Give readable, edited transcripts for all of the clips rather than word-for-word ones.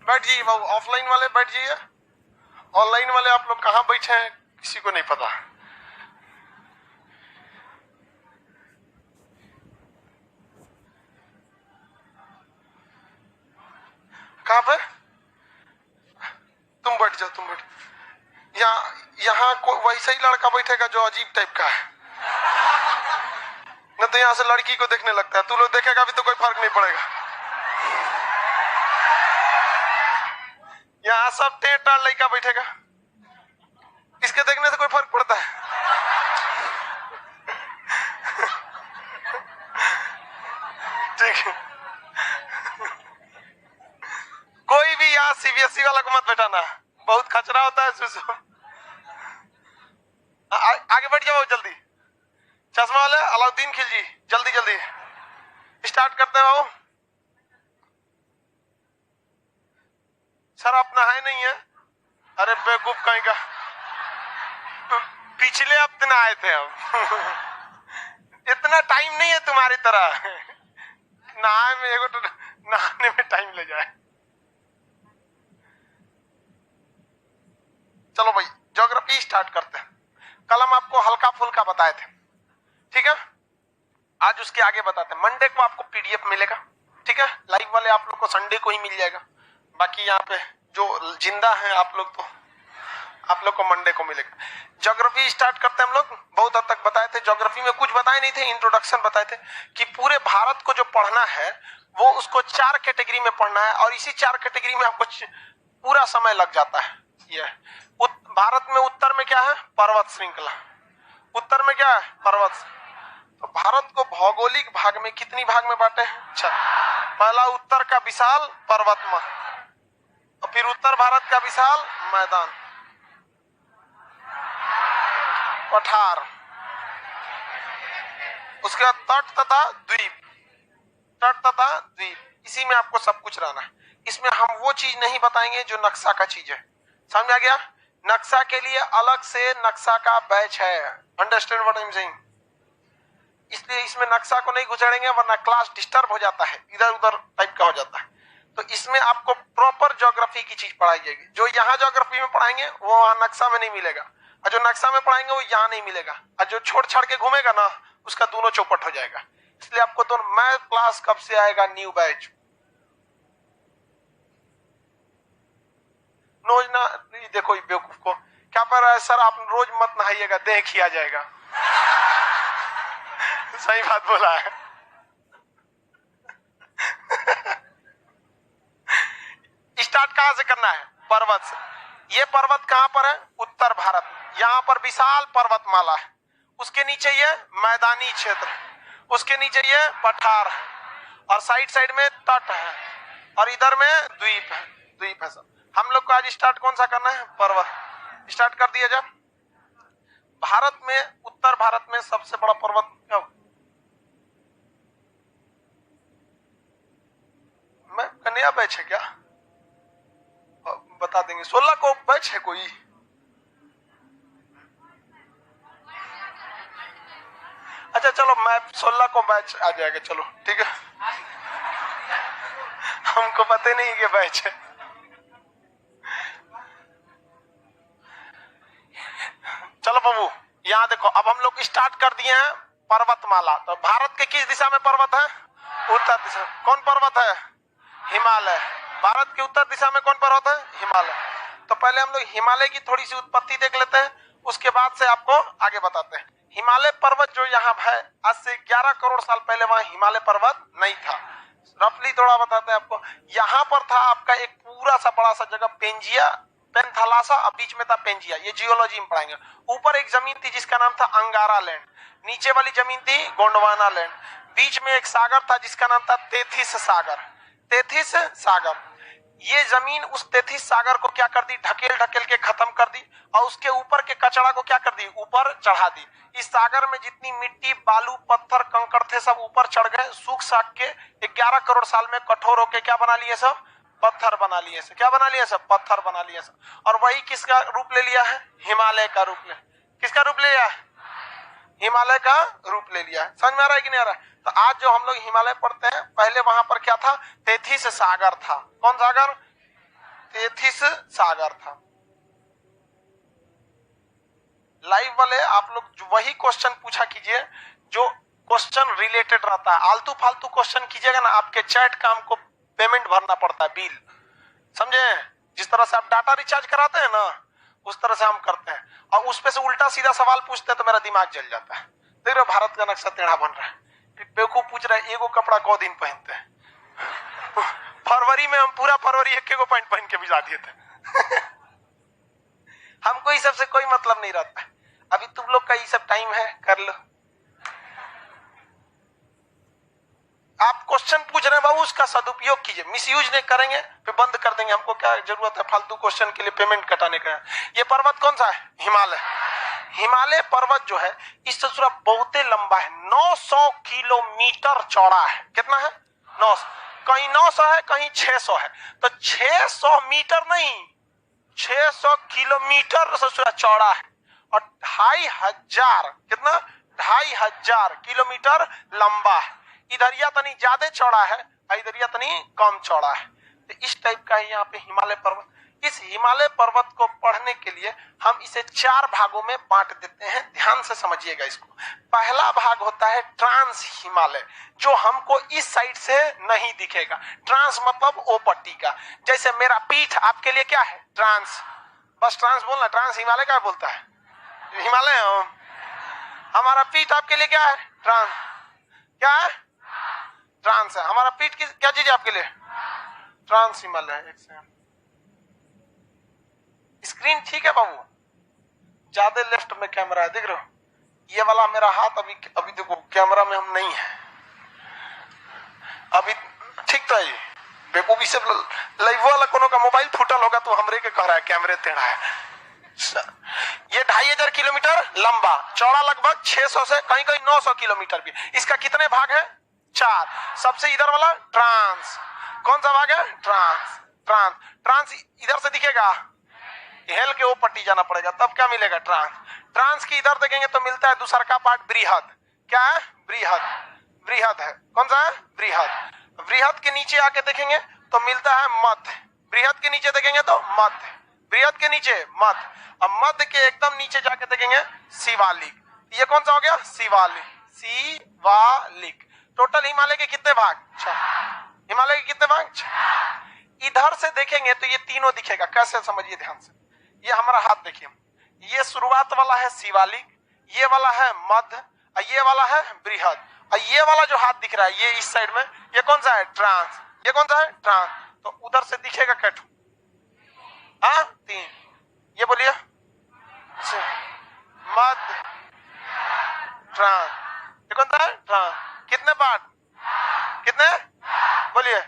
बैठ जाइए बाबू, ऑफलाइन वाले बैठ जाइए, ऑनलाइन वाले आप लोग कहाँ बैठे हैं किसी को नहीं पता। कहाँ पे? तुम बैठ जाओ, तुम बैठ। यहाँ वैसा ही लड़का बैठेगा जो अजीब टाइप का है, न तो यहाँ से लड़की को देखने लगता है। तू लोग देखेगा भी तो कोई फर्क नहीं पड़ेगा। यहाँ सब टेढ़ लड़का बैठेगा, इसके देखने से कोई फर्क पड़ता है? ठीक है, कोई भी यहाँ सीबीएसई वाला को मत बैठाना, बहुत खचरा होता है इसमें। आगे बैठ जाओ जल्दी। चश्मा वाले अलाउद्दीन खिलजी, जल्दी जल्दी स्टार्ट करते हैं बाबू। सर आप नहाए नहीं है? अरे बेवकूफ कहीं का, पिछले हफ्ते नहाए थे हम। इतना टाइम नहीं है तुम्हारी तरह, नहाने में टाइम ले जाए। चलो भाई ज्योग्राफी स्टार्ट करते हैं। कल हम आपको हल्का फुल्का बताए थे, ठीक है? आज उसके आगे बताते हैं। मंडे को आपको पीडीएफ मिलेगा, ठीक है? लाइव वाले आप लोग को संडे को ही मिल जाएगा, बाकी यहाँ पे जो जिंदा है आप लोग तो आप लोग को मंडे को मिलेगा। ज्योग्राफी स्टार्ट करते हैं हम लोग। बहुत हद तक बताए थे, ज्योग्राफी में कुछ बताए नहीं थे, इंट्रोडक्शन बताए थे कि पूरे भारत को जो पढ़ना है वो उसको 4 कैटेगरी में पढ़ना है, और इसी 4 कैटेगरी में आपको पूरा समय लग जाता है। ये भारत में उत्तर में क्या है? पर्वत श्रृंखला। उत्तर में क्या है? पर्वत। तो भारत को भौगोलिक भाग में कितनी भाग में बांटे हैं? 4। पहला उत्तर का विशाल पर्वतमा, और फिर उत्तर भारत का विशाल मैदान, पठार, उसके बाद तट तथा द्वीप, तट तथा द्वीप। इसी में आपको सब कुछ रहना है। इसमें हम वो चीज नहीं बताएंगे जो नक्शा का चीज है, समझ आ गया? नक्शा के लिए अलग से नक्शा का बैच है, understand what I am saying? इसलिए इसमें नक्शा को नहीं घुसेड़ेंगे वरना क्लास डिस्टर्ब हो जाता है, इधर उधर टाइप का हो जाता है। तो इसमें आपको प्रॉपर ज्योग्राफी की चीज पढ़ाई जाएगी। जो यहाँ ज्योग्राफी में पढ़ाएंगे वो वहां नक्शा में नहीं मिलेगा, और जो नक्शा में पढ़ाएंगे वो यहाँ नहीं मिलेगा, और जो छोड़ छाड़ के घूमेगा ना उसका दोनों चौपट हो जाएगा। इसलिए आपको तो मैं क्लास कब से आएगा न्यू बैच? रोज ना देखो बेवकूफ को क्या पर है सर, आप रोज मत नहाइएगा, देह खिया जाएगा। सही बात बोला है। स्टार्ट कहां से करना है? पर्वत से। ये पर्वत कहां पर है? उत्तर भारत। यहाँ पर विशाल पर्वतमाला है, उसके नीचे ये मैदानी क्षेत्र, उसके नीचे ये पठार, और साइड साइड में तट है, और इधर में द्वीप है। द्वीप है सब। हम लोग को आज स्टार्ट कौन सा करना है? पर्वत। स्टार्ट कर दिया जाए। भारत में, उत्तर भारत में सबसे बड़ा पर्वत क्या? मैं कन्या बैच है क्या? बता देंगे। 16 को बैच है कोई? अच्छा चलो, मैं 16 को बैच आ जाएगा, चलो ठीक है। हमको पता नहीं कि बैच है। चलो बाबू यहाँ देखो, अब हम लोग स्टार्ट कर दिए हैं पर्वतमाला। तो भारत के किस दिशा में पर्वत है? उत्तर दिशा। कौन पर्वत है? हिमालय। भारत की उत्तर दिशा में कौन पर्वत है? हिमालय। तो पहले हम लोग हिमालय की थोड़ी सी उत्पत्ति देख लेते हैं, उसके बाद से आपको आगे बताते हैं। हिमालय पर्वत जो यहाँ है, आज से 11 करोड़ साल पहले वहां हिमालय पर्वत नहीं था। रफली थोड़ा बताते हैं आपको। यहाँ पर था आपका एक पूरा सा बड़ा सा जगह पेंजिया, पेंथालासा, और बीच में था पेंजिया। ये जियोलॉजी में पढ़ाएंगे। ऊपर एक जमीन थी जिसका नाम था अंगारा लैंड, नीचे वाली जमीन थी गोंडवाना लैंड, बीच में एक सागर था जिसका नाम था तेथिस सागर। तेथिस सागर, ये जमीन उस तेथिस सागर को क्या कर दी? ढकेल ढकेल के खत्म कर दी, और उसके ऊपर के कचरा को क्या कर दी? ऊपर चढ़ा दी। इस सागर में जितनी मिट्टी, बालू, पत्थर, कंकड़ थे सब ऊपर चढ़ गए, सूख साख के 11 करोड़ साल में कठोर होके क्या बना लिए? सब पत्थर बना लिए। सब क्या बना लिए? सब पत्थर बना लिए सब। और वही किसका रूप ले लिया है? हिमालय का रूप ले। किसका रूप ले लिया है? हिमालय का रूप ले लिया है। समझ में आ रहा है कि नहीं आ रहा है? तो आज जो हम लोग हिमालय पढ़ते हैं, पहले वहां पर क्या था? तेथिस सागर था। कौन सागर? तेथिस सागर था। लाइव वाले आप लोग वही क्वेश्चन पूछा कीजिए जो क्वेश्चन रिलेटेड रहता है। आलतू फालतू क्वेश्चन कीजिएगा ना, आपके चैट का हमको पेमेंट भरना पड़ता है, बिल, समझे? जिस तरह से आप डाटा रिचार्ज कराते हैं ना, उस तरह से हम करते हैं। और उस पे से उल्टा सीधा सवाल पूछते हैं तो मेरा दिमाग जल जाता है। देख रहे हो भारत का नक्शा टेढ़ा बन रहा है। बेवकूफ पूछ रहा है एगो कपड़ा को दिन पहनते हैं। फरवरी में हम पूरा फरवरी एक एगो पैंट पहन के भिजा दिए थे। हमको इस सब से कोई मतलब नहीं रहता। अभी तुम लोग का ये सब टाइम है, कर लो। आप क्वेश्चन पूछ रहे हैं बाबू, उसका सदुपयोग कीजिए। मिसयूज नहीं करेंगे फिर बंद कर देंगे। हमको क्या जरूरत है फालतू क्वेश्चन के लिए पेमेंट कटाने का। ये पर्वत कौन सा है? हिमालय। हिमालय पर्वत जो है इससे थोड़ा बहुत लंबा है, 900 किलोमीटर चौड़ा है। कितना है? 900। कहीं 900 है, कहीं 600 है। तो 600 मीटर नहीं, 600 किलोमीटर से थोड़ा चौड़ा है। और 2500, कितना? 2500 किलोमीटर लंबा है। इधरिया तनी ज्यादा चौड़ा है, इधरिया तनी कम चौड़ा है। तो इस टाइप का है यहाँ पे हिमालय पर्वत। इस हिमालय पर्वत को पढ़ने के लिए हम इसे 4 भागों में बांट देते हैं। ध्यान से समझिएगा इसको। पहला भाग होता है ट्रांस हिमालय, जो हमको इस साइड से नहीं दिखेगा। ट्रांस मतलब ओ पट्टी का। जैसे मेरा पीठ आपके लिए क्या है? ट्रांस। बस ट्रांस बोलना। ट्रांस हिमालय क्या बोलता है? हिमालय। हमारा पीठ आपके लिए क्या है? ट्रांस। क्या है? ट्रांस है। हमारा पीठ की क्या चीज है आपके लिए? ट्रांस हिमालय है। एक सेकंड, स्क्रीन ठीक है बाबू? ज्यादा लेफ्ट में कैमरा है, देख रहे हो? ये वाला मेरा हाथ अभी देखो कैमरा में हम नहीं है अभी। ठीक था। ये बेवकूफी से लाइव वाला कोनो का मोबाइल फूटल होगा तो हमरे के कह रहा है कैमरे टेढ़ा है। ये 2500 किलोमीटर लंबा, चौड़ा लगभग 600 से कहीं कहीं 900 किलोमीटर भी। इसका कितने भाग है? 4। सबसे इधर वाला ट्रांस। कौन सा भाग है? ट्रांस। ट्रांस। ट्रांस इधर से दिखेगा, हेल के वो पट्टी जाना पड़ेगा तब क्या मिलेगा? ट्रांस। ट्रांस की इधर देखेंगे तो मिलता है दूसरा का पार्ट बृहद। क्या है? बृहद। बृहद है। कौन सा है? बृहद। बृहद के नीचे आके देखेंगे तो मिलता है मध्य। बृहद के नीचे देखेंगे तो मध्य। बृहद के नीचे मध्य। अब मध्य के एकदम नीचे जाके देखेंगे शिवालिक। ये कौन सा हो गया? शिवालिक। शिवालिक। टोटल हिमालय के कितने भाग? 6। हिमालय के कितने भाग? 6। इधर से देखेंगे तो ये तीनों दिखेगा। कैसे? समझिए ध्यान से। ये हमारा हाथ देखिए, ये शुरुआत वाला है शिवालिक, ये वाला है मध्य, और ये वाला है बृहद। और ये वाला जो हाथ दिख रहा है ये इस साइड में, ये कौन सा है? ट्रांस। ये कौन सा है? ट्रांस। तो उधर से दिखेगा कैठू? हाँ, 3। ये बोलिए, मध्य, ट्रांस। ये कौन सा है? ट्रांस। कितने पार्ट? कितने? बोलिए।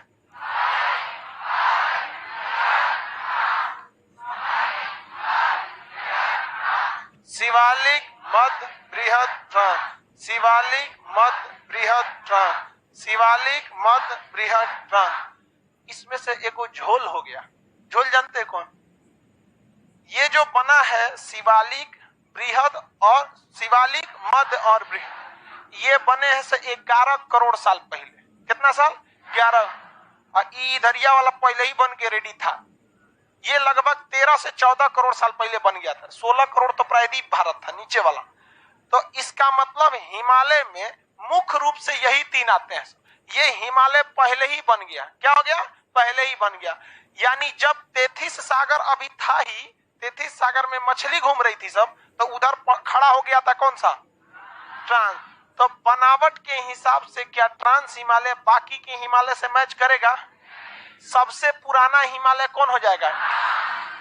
शिवालिक, मध्य, बृहद, ट्रांस। शिवालिक, मध्य, बृहद, ट्रांस। शिवालिक, मध्य, बृहद, ट्रांस। इसमें से एक झोल हो गया। झोल जानते हैं कौन? ये जो बना है शिवालिक, बृहद और शिवालिक, मध्य और बृहद, ये बने हैं से 11 करोड़ साल पहले। कितना साल? 11। और इधरिया वाला पहले ही बन के रेडी था। ये लगभग 13 से 14 करोड़ साल पहले बन गया था। 16 करोड़ तो प्रायद्वीप भारत था नीचे वाला। तो इसका मतलब हिमालय में मुख्य रूप से यही 3 आते हैं। ये हिमालय पहले ही बन गया। क्या हो गया? पहले ही बन गया। यानी जब तेथिस सागर अभी था ही, तेथिस सागर में मछली घूम रही थी सब, तो उधर खड़ा हो गया था कौन सा? ट्रांस। तो बनावट के हिसाब से क्या ट्रांस हिमालय बाकी के हिमालय से मैच करेगा? सबसे पुराना हिमालय कौन हो जाएगा?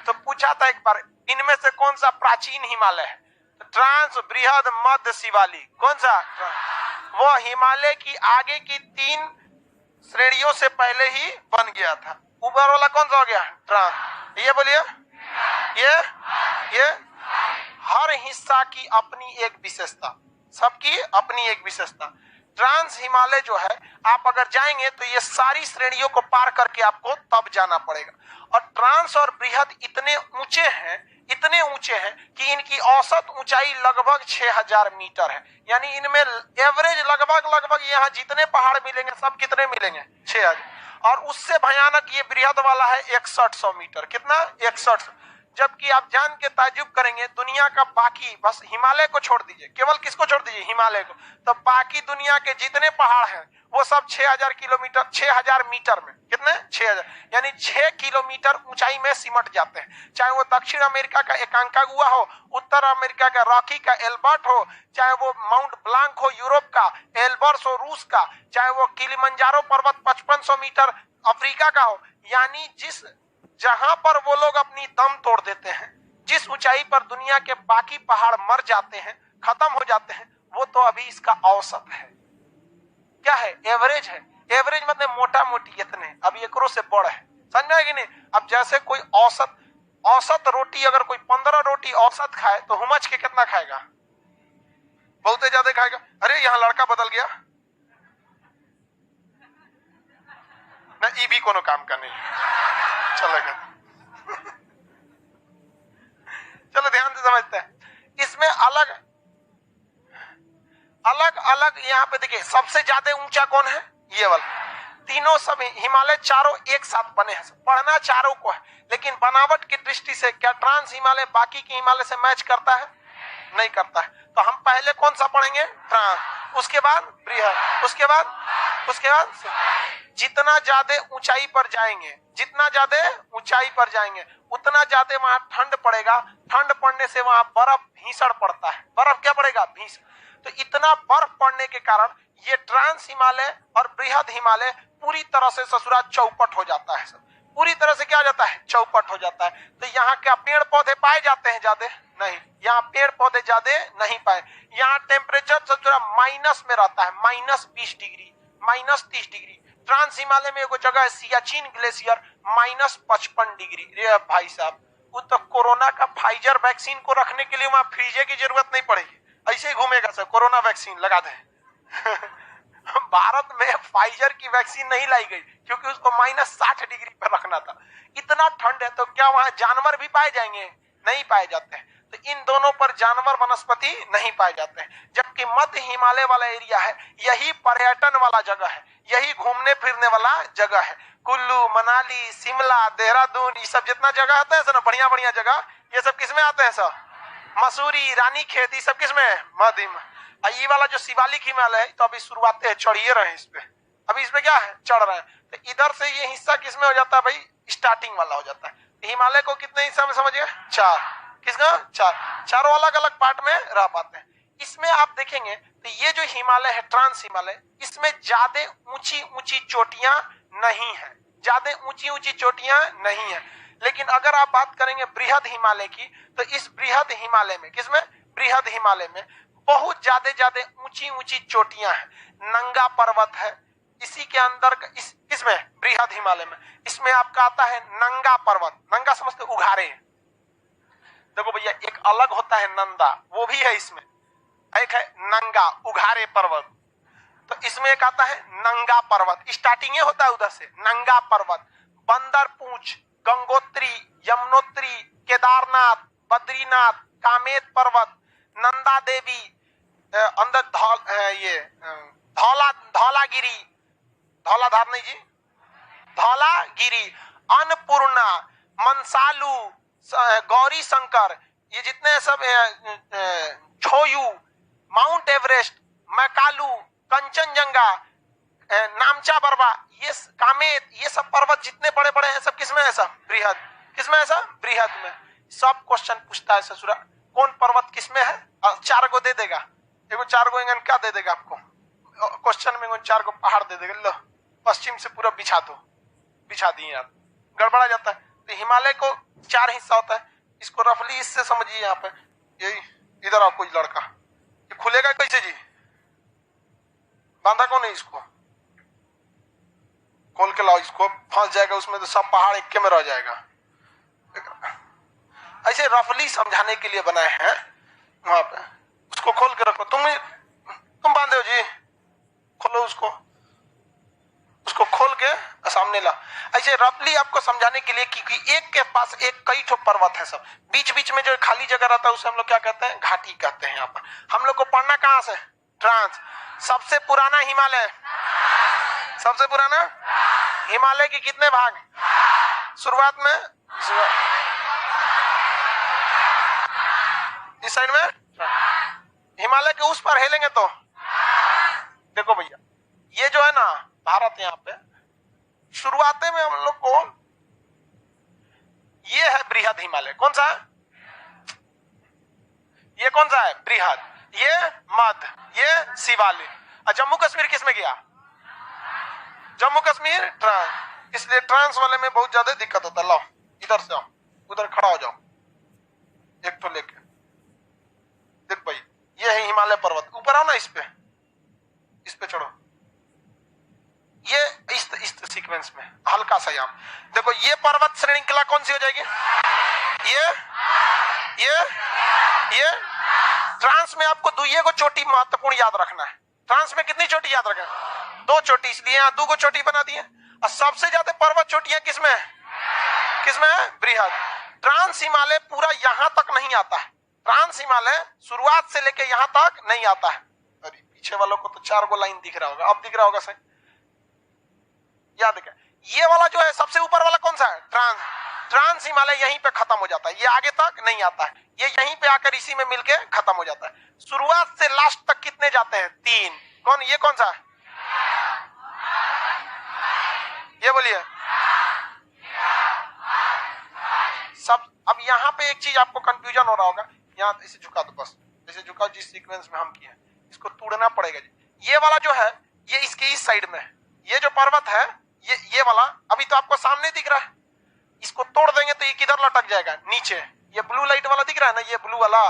तो पूछा था एक बार, इनमें से कौन सा प्राचीन हिमालय है? ट्रांस, बृहद, मध्य, शिवालिक। कौन सा? वो हिमालय की आगे की 3 श्रेणियों से पहले ही बन गया था। ऊपर वाला कौन सा हो गया? ट्रांस। ये बोलिए। ये हर हिस्सा की अपनी एक विशेषता, सबकी अपनी एक विशेषता। ट्रांस हिमालय जो है, आप अगर जाएंगे तो ये सारी श्रेणियों को पार करके आपको तब जाना पड़ेगा। और ट्रांस और बृहद इतने ऊंचे हैं कि इनकी औसत ऊंचाई लगभग 6000 मीटर है। यानी इनमें एवरेज लगभग यहाँ जितने पहाड़ मिलेंगे सब कितने मिलेंगे? 6000। और उससे भयानक ये बृहद वाला है 6100 मीटर। कितना? 6100। जबकि आप जान के ताज्जुब करेंगे, दुनिया का बाकी, बस हिमालय को छोड़ दीजिए, केवल किसको छोड़ दीजिए? हिमालय को, तो बाकी दुनिया के जितने पहाड़ हैं वो सब 6000 किलोमीटर, 6000 मीटर में, कितने? 6000, यानी 6 किलोमीटर ऊंचाई में सिमट जाते हैं। चाहे वो दक्षिण अमेरिका का एकांकागुआ हो, उत्तर अमेरिका का रॉकी का एल्बर्ट हो, चाहे वो माउंट ब्लांक हो यूरोप का, एल्बर्स हो रूस का, चाहे वो किलिमंजारो पर्वत 5500 मीटर अफ्रीका का हो, यानी जिस जहां पर वो लोग अपनी दम तोड़ देते हैं, जिस ऊंचाई पर दुनिया के बाकी पहाड़ मर जाते हैं, खत्म हो जाते हैं, वो तो अभी इसका औसत है। क्या है? एवरेज है। एवरेज मतलब मोटा मोटी इतने, अभी एकरों से बड़ है, समझ में कि नहीं? अब जैसे कोई औसत रोटी, अगर कोई 15 रोटी औसत खाए तो हुमच के कितना खाएगा? बहुत ज्यादा खाएगा। अरे यहाँ लड़का बदल गया ना, ई भी कोनो काम का नहीं चलेगा। चलो ध्यान से समझते हैं। इसमें अलग अलग यहाँ पे देखिए, सबसे ज्यादा ऊंचा कौन है? ये वाला। तीनों सब हिमालय चारों एक साथ बने हैं, पढ़ना चारों को है, लेकिन बनावट की दृष्टि से क्या ट्रांस हिमालय बाकी के हिमालय से मैच करता है? नहीं करता है। तो हम पहले कौन सा पढ़ेंगे? ट्रांस, उसके बाद बृहद, उसके बाद जितना ज्यादा ऊंचाई पर जाएंगे, जितना ज्यादा ऊंचाई पर जाएंगे, उतना ज्यादा वहां ठंड पड़ेगा। ठंड पड़ने से वहां बर्फ भीषण पड़ता है। बर्फ क्या पड़ेगा? भीषण। तो इतना बर्फ पड़ने के कारण ये ट्रांस हिमालय और बृहद हिमालय पूरी तरह से ससुरा चौपट हो जाता है। सब पूरी तरह से क्या हो जाता है? चौपट हो जाता है। तो यहाँ क्या पेड़ पौधे पाए जाते हैं? ज्यादा नहीं, यहाँ पेड़ पौधे ज्यादा नहीं पाए। यहाँ टेम्परेचर ससुरा माइनस में रहता है, -20 डिग्री, -30 डिग्री। ट्रांस हिमालय में एगो जगह है सियाचिन ग्लेशियर, -55 डिग्री। रे भाई साहब, वो तो कोरोना का फाइजर वैक्सीन को रखने के लिए वहां फ्रीजे की जरूरत नहीं पड़ेगी, ऐसे ही घूमेगा सर, कोरोना वैक्सीन लगा दे। भारत में फाइजर की वैक्सीन नहीं लाई गई क्योंकि उसको -60 डिग्री पर रखना था। इतना ठंड है, तो क्या वहां जानवर भी पाए जाएंगे? नहीं पाए जाते हैं। तो इन दोनों पर जानवर वनस्पति नहीं पाए जाते हैं। जबकि मध्य हिमालय वाला एरिया है, यही पर्यटन वाला जगह है, यही घूमने फिरने वाला जगह है। कुल्लू, मनाली, शिमला, देहरादून, ये सब जितना जगह आता है सर, बढ़िया बढ़िया जगह, ये सब किसमें आते हैं सर? मसूरी, रानीखेत, ये सब किसमें है? मध्य में। ये वाला जो शिवालिक हिमालय है, तो अभी शुरुआत है, चढ़िए रहे इस पे, अभी इसमें क्या है? चढ़ रहे हैं। तो इधर से ये हिस्सा किसमें हो जाता है भाई? स्टार्टिंग वाला हो जाता है। हिमालय को कितने हिस्सा में समझिए? 4। किसका? 4। चारों अलग अलग पार्ट में रह पाते हैं। इसमें आप देखेंगे तो ये जो हिमालय है, ट्रांस हिमालय, इसमें ज्यादा ऊंची ऊंची चोटियां नहीं है, ज्यादा ऊंची ऊंची चोटियां नहीं है। लेकिन अगर आप बात करेंगे बृहद हिमालय की, तो इस बृहद हिमालय में, किसमें? बृहद हिमालय में बहुत ज्यादा ऊंची ऊंची चोटियां हैं। नंगा पर्वत है इसी के अंदर, इसमें बृहद हिमालय में, इसमें आपका आता है नंगा पर्वत। नंगा समझते? उघारे। देखो भैया, एक अलग होता है नंदा, वो भी है इसमें, एक है नंगा उघारे पर्वत। तो इसमें एक आता है नंगा पर्वत, स्टार्टिंग होता है उधर से, नंगा पर्वत। बंदर पूंछ, गंगोत्री, यमुनोत्री, केदारनाथ, बद्रीनाथ, कामेत पर्वत, नंदा देवी, अंदर धौलागिरी, धौलाधार नहीं जी, धौलागिरी, अन्नपूर्णा, मनसालू, गौरी शंकर, ये जितने सब, छोयू, माउंट एवरेस्ट, मैकालू, कंचनजंगा, नामचा बरवा, ये कामेत, ये सब पर्वत जितने बड़े बड़े हैं, सब किसमें है? सब बृहद। किसमें है? सब बृहद में। सब क्वेश्चन पूछता है ससुरा, कौन पर्वत किसमें है? 4 को दे देगा, एगो 4 को इंगन क्या दे देगा आपको क्वेश्चन में? 4 को पहाड़ दे देगा, लो पश्चिम से पूरा बिछा दो, बिछा दिए आप, गड़बड़ा जाता है। तो हिमालय को 4 हिस्सा होता है, इसको रफली इससे समझिए। यहाँ पे यही इधर आओ, कोई लड़का, ये खुलेगा कैसे जी? बांधा कौन है इसको? खोल के लाओ इसको, फंस जाएगा उसमें तो सब पहाड़ एक में रह जाएगा। ऐसे रफली समझाने के लिए बनाए हैं वहां पे। उसको खोल के रखो, तुम बांधे हो जी, खोलो उसको खोल के सामने ला। ऐसे रफली आपको समझाने के लिए, क्योंकि एक के पास एक कई ठो पर्वत है, सब बीच बीच में जो खाली जगह रहता है उसे हम लोग क्या कहते हैं? घाटी कहते हैं। यहाँ पर हम लोग को पढ़ना कहाँ से? ट्रांस। सबसे पुराना हिमालय, सबसे पुराना हिमालय के कितने भाग शुरुआत में? इस साइड में हिमालय के उस पर हेलेंगे तो देखो भैया, ये जो है ना भारत, यहाँ पे शुरुआते में हम लोग को ये है बृहद हिमालय। कौन सा है ये? कौन सा है? बृहद। ये मध्य, ये शिवालिक। और जम्मू कश्मीर किस में गया? जम्मू कश्मीर ट्रांस। इसलिए ट्रांस वाले में बहुत ज्यादा दिक्कत होता है। लो इधर से आओ, उधर खड़ा हो जाओ, एक तो लेके देख भाई, ये है हिमालय पर्वत। ऊपर आओ ना, इस पे चढ़ो। ये इस सीक्वेंस में हल्का सा याम देखो, ये पर्वत श्रृंखला कौन सी हो जाएगी? ये ट्रांस में आपको दुइये को चोटी महत्वपूर्ण याद रखना है। ट्रांस में कितनी चोटी याद रखें? 2 चोटी, इसलिए यहां 2 को चोटी बना दिए। और सबसे ज्यादा पर्वत चोटियां किसमें है? बृहद। ट्रांस हिमालय पूरा यहां तक नहीं आता है। ट्रांस हिमालय शुरुआत से लेके यहां तक नहीं आता है। अरे पीछे वालों को तो 4 गो लाइन दिख रहा होगा, अब दिख रहा होगा सही, याद है। ये वाला जो है सबसे ऊपर वाला कौन सा है? ट्रांस हिमालय यहीं पे खत्म हो जाता है, ये आगे तक नहीं आता है, ये यहीं पे आकर इसी में मिलके खत्म हो जाता है। शुरुआत से लास्ट तक कितने जाते हैं? 3। कौन? ये कौन सा है? ये बोलिए सब। अब यहाँ पे एक चीज आपको कंफ्यूजन हो रहा होगा, यहाँ इसे झुका दो, बस इसे झुकाओ जिस सीक्वेंस में हम किए, इसको तोड़ना पड़ेगा जी। ये वाला जो है ये इसके इस साइड में, ये जो पर्वत है ये वाला अभी तो आपको सामने दिख रहा है, इसको तोड़ देंगे तो ये किधर लटक जाएगा? नीचे। ये ब्लू लाइट वाला दिख रहा है ना, ये ब्लू वाला,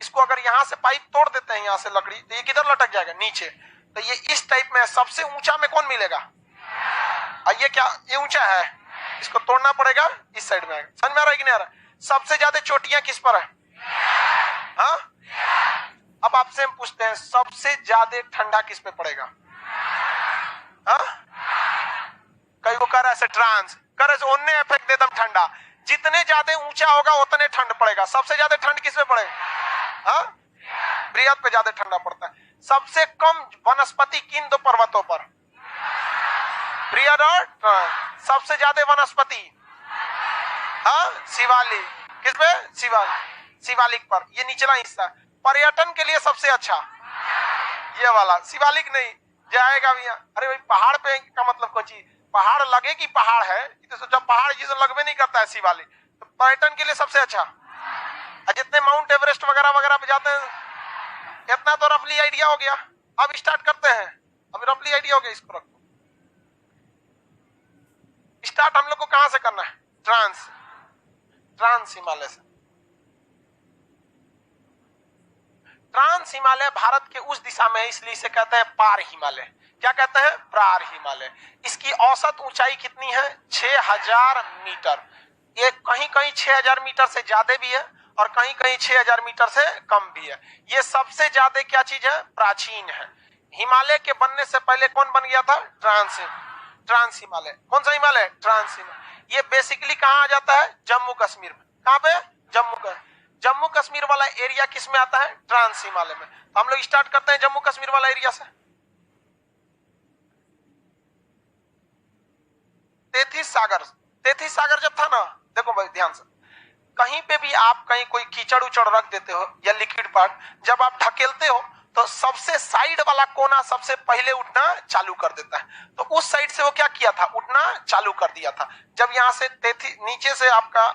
इसको अगर यहाँ से पाइप तोड़ देते हैं यहाँ से लकड़ी, तो ये किधर लटक जाएगा? नीचे। तो ये इस टाइप में सबसे ऊंचा में कौन मिलेगा? ये क्या? ये ऊंचा है, इसको तोड़ना पड़ेगा, इस साइड में आएगा। समझ में आ रहा है कि नहीं आ रहा? सबसे ज्यादा चोटियां किस पर है? हाँ, अब आपसे हम पूछते हैं सबसे ज्यादा ठंडा किस पे पड़ेगा? हाँ, कई को कर ऐसे ट्रांस कर ऐसे ओन्ने इफेक्ट दे दम ठंडा। जितने ज्यादा ऊंचा होगा उतने ठंड पड़ेगा। सबसे ज्यादा ठंड किस पे पड़ेगा? हाँ, बृहद पे ज्यादा ठंडा पड़ता है। सबसे कम वनस्पति किन 2 पर्वतों पर? बृहद और सबसे ज्यादा वनस्पति हाँ शिवालिक। किस पे? शिवालिक पर। ये निचला हिस्सा पर्यटन के लिए सबसे अच्छा ये वाला, शिवालिक नहीं जाएगा भैया। अरे भाई पहाड़ पे का मतलब कुछ पहाड़ लगे कि पहाड़ है, तो जब पहाड़ जिसे लगवे नहीं करता है शिवालिक, तो पर्यटन के लिए सबसे अच्छा। जितने माउंट एवरेस्ट वगैरह वगैरह पे जाते हैं, इतना तो रफली आइडिया हो गया। अब स्टार्ट करते हैं। अब रफली आइडिया हो गया, इसको रखो। स्टार्ट हम लोग को कहां से करना है? ट्रांस हिमालय से। ट्रांस हिमालय भारत के उस दिशा में है, इसलिए इसे कहते हैं पार हिमालय। क्या कहते हैं? पार हिमालय। इसकी औसत ऊंचाई कितनी है? 6000 मीटर। ये कहीं कहीं 6000 मीटर से ज्यादा भी है और कहीं कहीं 6000 मीटर से कम भी है। ये सबसे ज्यादा क्या चीज है? प्राचीन है। हिमालय के बनने से पहले कौन बन गया था? ट्रांस हिमालय। कौन सा हिमालय? ट्रांस हिमालय। ये बेसिकली कहां आ जाता है? जम्मू कश्मीर में। कहां पे? जम्मू कश्मीर वाला एरिया किस में आता है? ट्रांस हिमालय में। तो हम लोग स्टार्ट करते हैं जम्मू कश्मीर वाला एरिया से। तेथिस सागर जब था ना, देखो भाई ध्यान से, कहीं पे भी आप कहीं कोई कीचड़ उचड़ रख देते हो या लिक्विड पार्ट, जब आप ढकेलते हो तो सबसे साइड वाला कोना सबसे पहले उठना चालू कर देता है। तो उस साइड से वो क्या किया था? उठना चालू कर दिया था। जब यहाँ से नीचे से आपका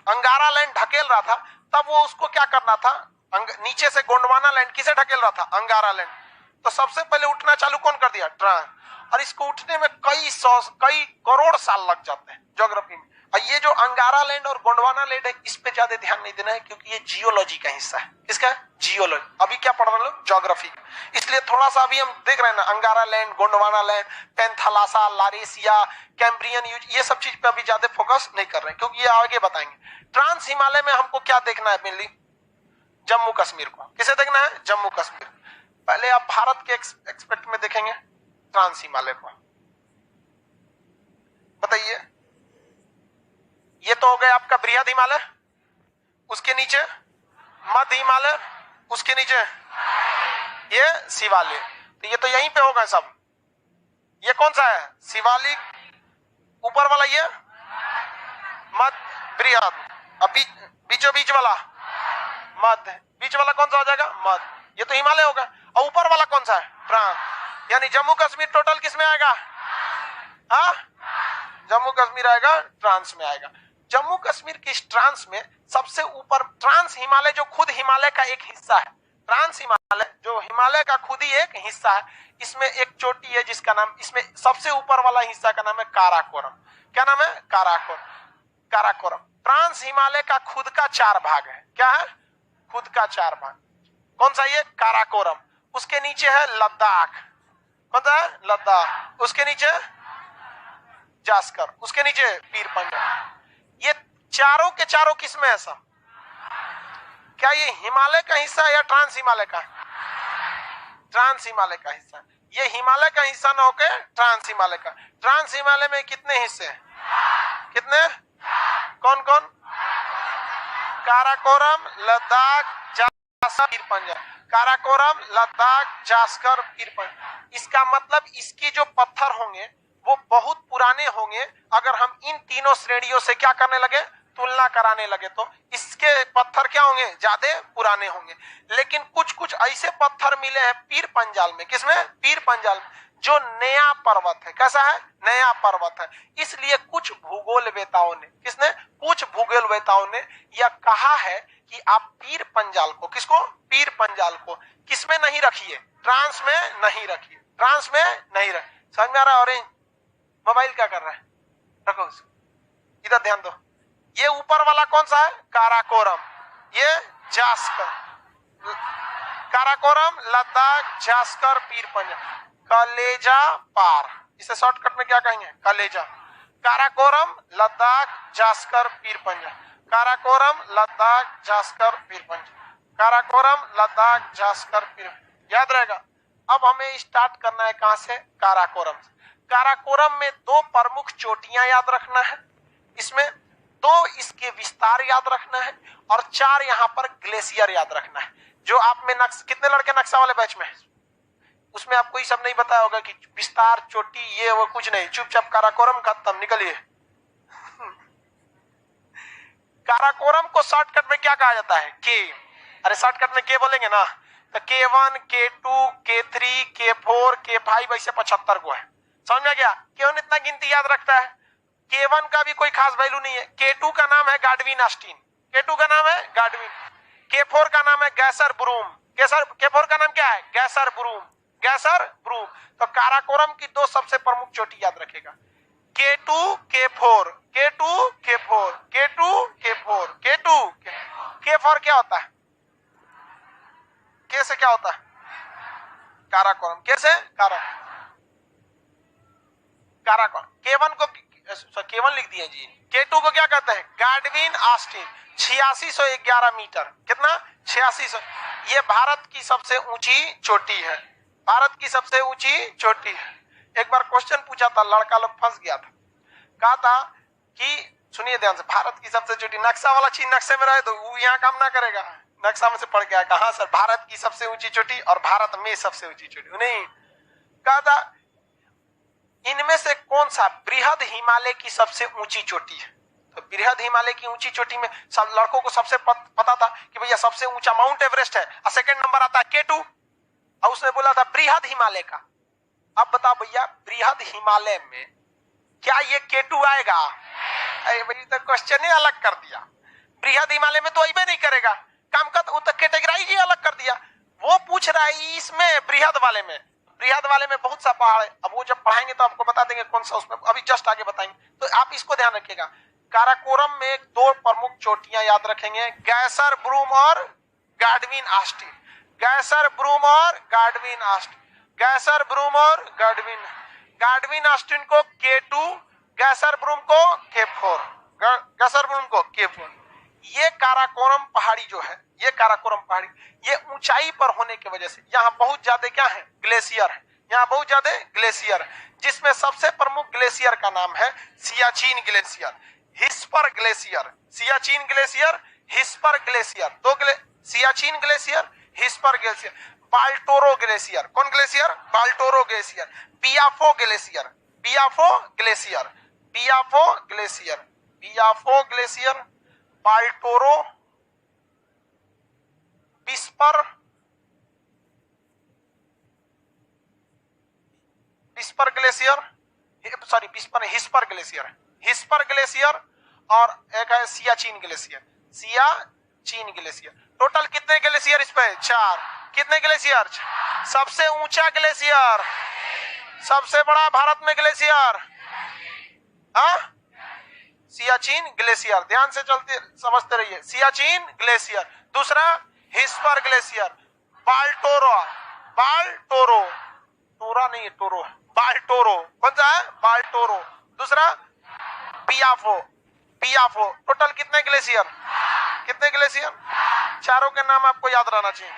अंगारा लैंड ढकेल रहा था, तब वो उसको क्या करना था? नीचे से गोंडवाना लैंड किसे ढकेल रहा था? अंगारा लैंड। तो सबसे पहले उठना चालू कौन कर दिया? ट्रांस। और इसको उठने में कई करोड़ साल लग जाते हैं ज्योग्राफी में। और ये जो अंगारा लैंड और गोंडवाना लैंड है, इस पे ज्यादा ध्यान नहीं देना है, क्योंकि ये जियोलॉजी का हिस्सा है। किसका? जियोलॉजी। अभी क्या पढ़ रहे हैं लोग? ज्योग्राफी। इसलिए थोड़ा सा अभी हम देख रहे हैं ना, Angara land, Gondwana land, Panthalassa, Laurasia, Cambrian यूज, ये सब चीज पे अभी ज्यादा फोकस नहीं कर रहे हैं, क्योंकि ये आगे बताएंगे। ट्रांस हिमालय में हमको क्या देखना है? मेनली जम्मू कश्मीर को। किसे देखना है? जम्मू कश्मीर। पहले आप भारत के एक्सपेक्ट में देखेंगे ट्रांस हिमालय को। बताइए, ये तो हो गया आपका बृहद हिमालय, उसके नीचे मध्य हिमालय, उसके नीचे ये शिवालय। तो ये तो यहीं पे होगा सब। ये कौन सा है? शिवालिक। ऊपर वाला ये मध्य बृहद। अब बीचों बीच वाला मध्य। बीच वाला कौन सा हो जाएगा? मध्य। ये तो हिमालय होगा। और ऊपर वाला कौन सा है? ट्रांस। यानी जम्मू कश्मीर टोटल किस में आएगा? हाँ, जम्मू कश्मीर आएगा ट्रांस में आएगा। जम्मू कश्मीर की इस ट्रांस में सबसे ऊपर ट्रांस हिमालय, जो खुद हिमालय का एक हिस्सा है, ट्रांस हिमालय जो हिमालय का खुद ही एक हिस्सा है, इसमें एक चोटी है जिसका नाम, इसमें सबसे ऊपर वाला हिस्सा का नाम है काराकोरम। क्या नाम है? काराकोरम। ट्रांस हिमालय का खुद का 4 भाग है। क्या है? खुद का 4 भाग। कौन सा? ये काराकोरम। उसके नीचे है लद्दाख। कौन सा है? लद्दाख। उसके नीचे जास्कर। उसके नीचे पीर पंजाल। ये चारों के चारों किस में है सब? क्या ये हिमालय का हिस्सा है या ट्रांस हिमालय का? ट्रांस हिमालय का हिस्सा। ये हिमालय का हिस्सा न होके ट्रांस हिमालय का। ट्रांस हिमालय में कितने हिस्से हैं? कितने? कौन कौन? काराकोरम, लद्दाख, जास्कर, पीर पंजाल। काराकोरम, लद्दाख, जास्कर, पीर पंजाल। इसका मतलब इसके जो पत्थर होंगे वो बहुत पुराने होंगे। अगर हम इन तीनों श्रेणियों से क्या करने लगे? तुलना कराने लगे तो इसके पत्थर क्या होंगे? ज्यादा पुराने होंगे। लेकिन कुछ कुछ ऐसे पत्थर मिले हैं पीर पंजाल में। किसमें? पीर पंजाल में, जो नया पर्वत है। कैसा है? नया पर्वत है। इसलिए कुछ भूगोलवेताओं ने, किसने? कुछ भूगोलवेताओं ने यह कहा है कि आप पीर पंजाल को, किसको? पीर पंजाल को किसमें नहीं रखिए? ट्रांस में नहीं रखिए। ट्रांस में नहीं रखिए। समझ में आ रहा है? ऑरेंज मोबाइल क्या कर रहा है? रखो उसको, इधर ध्यान दो। ये ऊपर वाला कौन सा है? काराकोरम। ये जास्कर। काराकोरम, लद्दाख, जास्कर, पीर पंजाल। कलेजा पार, इसे शॉर्टकट में क्या कहेंगे? कलेजा। काराकोरम, लद्दाख, जास्कर, पीर पंजाल। काराकोरम, लद्दाख, जास्कर, पीर पंजाल। काराकोरम, लद्दाख, जास्कर, पीर। याद रहेगा। अब हमें स्टार्ट करना है कहां से? काराकोरम से। काराकोरम में 2 प्रमुख चोटियां याद रखना है, इसमें 2 इसके विस्तार याद रखना है, और 4 यहाँ पर ग्लेशियर याद रखना है। जो आप में कितने लड़के नक्शा वाले बैच में? उसमें आपको ये सब नहीं बताया होगा कि विस्तार, चोटी, ये वो कुछ नहीं। चुपचाप काराकोरम खत्म, निकलिए। काराकोरम को शॉर्टकट में क्या कहा जाता है? के। अरे शॉर्टकट में के बोलेंगे ना तो K1, K2, K3, K4, K5 ऐसे 75 को है। समझ में आ गया? क्यों इतना गिनती याद रखता है? K1 का भी कोई खास वैल्यू नहीं है। K2 का नाम है गाडविन ऑस्टिन। K2 का नाम है गाडविन। K4 का नाम है गैसर ब्रूम। K4 का नाम क्या है? गैसर ब्रूम। गैसर ब्रूम। तो काराकोरम की 2 सबसे प्रमुख चोटी याद रखेगा, K2, K4, K2, K4, K2, K4, K2, K4 क्या होता है? K से क्या होता है? काराकोरम। K से काराकोरम। K1 को K1 लिख दिए जी। K2 को क्या कहते हैं? गाडविन ऑस्टिन। 8611 मीटर। कितना? 8600। ये भारत की सबसे ऊंची चोटी है। भारत की सबसे ऊंची चोटी है। एक बार क्वेश्चन पूछा था, लड़का लोग फंस गया था। कहा था कि सुनिए ध्यान से, भारत की सबसे चोटी, नक्शा वाला चीज नक्शे में रहे तो वो यहाँ काम ना करेगा। नक्शा में से पढ़ के आया, कहा सर भारत की सबसे ऊंची चोटी और भारत में सबसे ऊंची चोटी नहीं। कहा था इनमें से कौन सा बृहद हिमालय की सबसे ऊंची चोटी है? तो बृहद हिमालय की ऊंची चोटी में सब लड़कों को सबसे पता था कि भैया सबसे ऊंचा माउंट एवरेस्ट है, और सेकंड नंबर आता है K2, और उसने बोला था बृहद हिमालय का। अब बताओ भैया बृहद हिमालय में क्या ये K2 आएगा? अरे भाई तो क्वेश्चन ही अलग कर दिया। बृहद हिमालय में तो अइबे नहीं करेगा, काम का तो कैटेगराइज ही अलग कर दिया। वो पूछ रहा है इसमें बृहद वाले में, बृहद वाले में बहुत सा पहाड़ है। अब वो जब पढ़ाएंगे तो आपको बता देंगे कौन सा, उसमें अभी जस्ट आगे बताएंगे। तो आप इसको ध्यान रखिएगा। काराकोरम में 2 प्रमुख चोटियां याद रखेंगे, गैसर ब्रूम और गाडविन ऑस्टिन। गैसर ब्रूम और गाडविन ऑस्टिन। गैसर ब्रूम और गाडविन। गाडविन ऑस्टिन को K2, गैसर ब्रूम को K4, गैसर ब्रूम को K4। ये काराकोरम पहाड़ी जो है, ये काराकोरम पहाड़ी, ये ऊंचाई पर होने की वजह से यहाँ बहुत ज्यादा क्या है? ग्लेशियर है। यहाँ बहुत ज्यादा ग्लेशियर है, जिसमें सबसे प्रमुख ग्लेशियर का नाम है Siachen glacier, Hispar glacier. Siachen glacier, Hispar glacier, 2 Siachen glacier, Hispar glacier. Baltoro glacier. कौन glacier? Baltoro glacier. Biafo glacier, Biafo glacier, Biafo glacier, Biafo glacier, Baltoro, विस्पर, विस्पर ग्लेशियर, सॉरी विस्पर, हिस्पर ग्लेशियर, हिस्पर ग्लेशियर, और एक है Siachen glacier, Siachen glacier. Total कितने ग्लेशियर इस पे? 4। कितने ग्लेशियर? सबसे ऊंचा ग्लेशियर, सबसे बड़ा भारत में ग्लेशियर, हाँ, सियाचिन ग्लेशियर। ध्यान से चलते समझते रहिए, सियाचिन ग्लेशियर। दूसरा हिस्पर ग्लेशियर, बाल्टोरो, बाल्टोरो, टोरा नहीं है, टोरो, बाल्टोरो। कौन सा है? बाल्टोरो। दूसरा पियाफो, पियाफो। टोटल कितने ग्लेशियर? कितने ग्लेशियर? चारों के नाम आपको याद रहना चाहिए,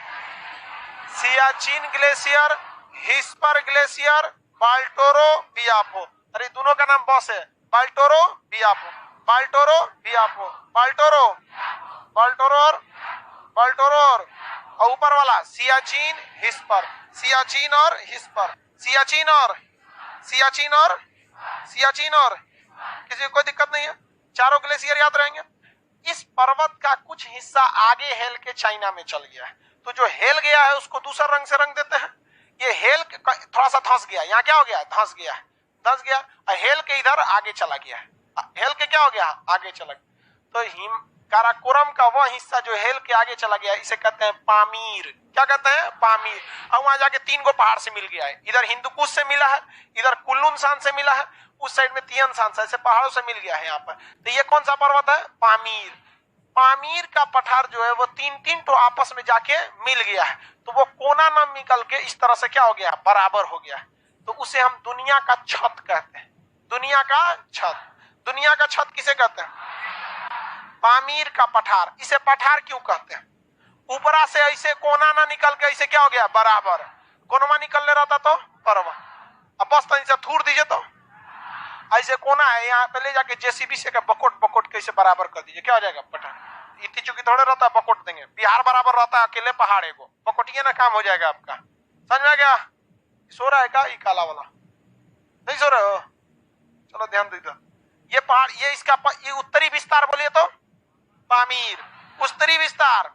सियाचिन ग्लेशियर, हिस्पर ग्लेशियर, बाल्टोरो, पियाफो। अरे दोनों का नाम बॉस है, बाल्टोरो, पियाफो, बाल्टोरो, पियाफो, बाल्टोरो, बाल्टोरो और बाल्टोरो और ऊपर वाला सियाचिन, हिस्पर, सियाचिन और हिस्पर, सियाचिन और सियाचिन और सियाचिन और। किसी को कोई दिक्कत नहीं है? चारों ग्लेशियर याद रहेंगे। इस पर्वत का कुछ हिस्सा आगे हेल के चाइना में चल गया है, तो जो हेल गया है उसको दूसरा रंग से रंग देते हैं। ये हेल थोड़ा सा धंस गया, यहाँ क्या हो गया? धंस गया, धंस गया, और हेल के इधर आगे चला गया है, हेल के क्या हो गया? आगे चला गया। तो हिम काराकोरम का वह हिस्सा जो हेल के आगे चला गया, इसे कहते हैं पामीर। क्या कहते हैं? पामीर। और वहां जाके 3 गो पहाड़ से मिल गया है, इधर हिंदुकुश से मिला है, इधर कुल्लून शान से मिला है, उस साइड में तियन शान से, ऐसे पहाड़ों से मिल गया है यहाँ पर। तो ये कौन सा पर्वत है? पामीर। पामीर का पठार जो है वो 3-3 तो आपस में जाके मिल गया है, तो वो कोना ना निकल के इस तरह से क्या हो गया? बराबर हो गया। तो उसे हम दुनिया का छत कहते हैं, दुनिया का छत। दुनिया का छत किसे कहते हैं? पामीर का पठार। इसे पठार क्यों कहते हैं? ऊपरा से ऐसे कोना ना निकल के ऐसे क्या हो गया? बराबर। कोनमा निकल ले रहता तो पर्वत, अब बस तो थूर दीजिए तो ऐसे कोना है, यहाँ पे ले जाके जेसीबी से बकोट बकोट कैसे बराबर कर दीजिए, क्या हो जाएगा? पठार। इतनी चुकी थोड़े रहता है, बकोट देंगे। बिहार बराबर रहता है, अकेले पहाड़ को बकोटिए ना, काम हो जाएगा आपका। समझ में आ गया? सो रहा है का? ये काला वाला नहीं सो रहे हो? चलो ध्यान दीजिए। ये पहाड़, ये इसका ये उत्तरी विस्तार बोलिए तो पामीर, उत्तरी विस्तार।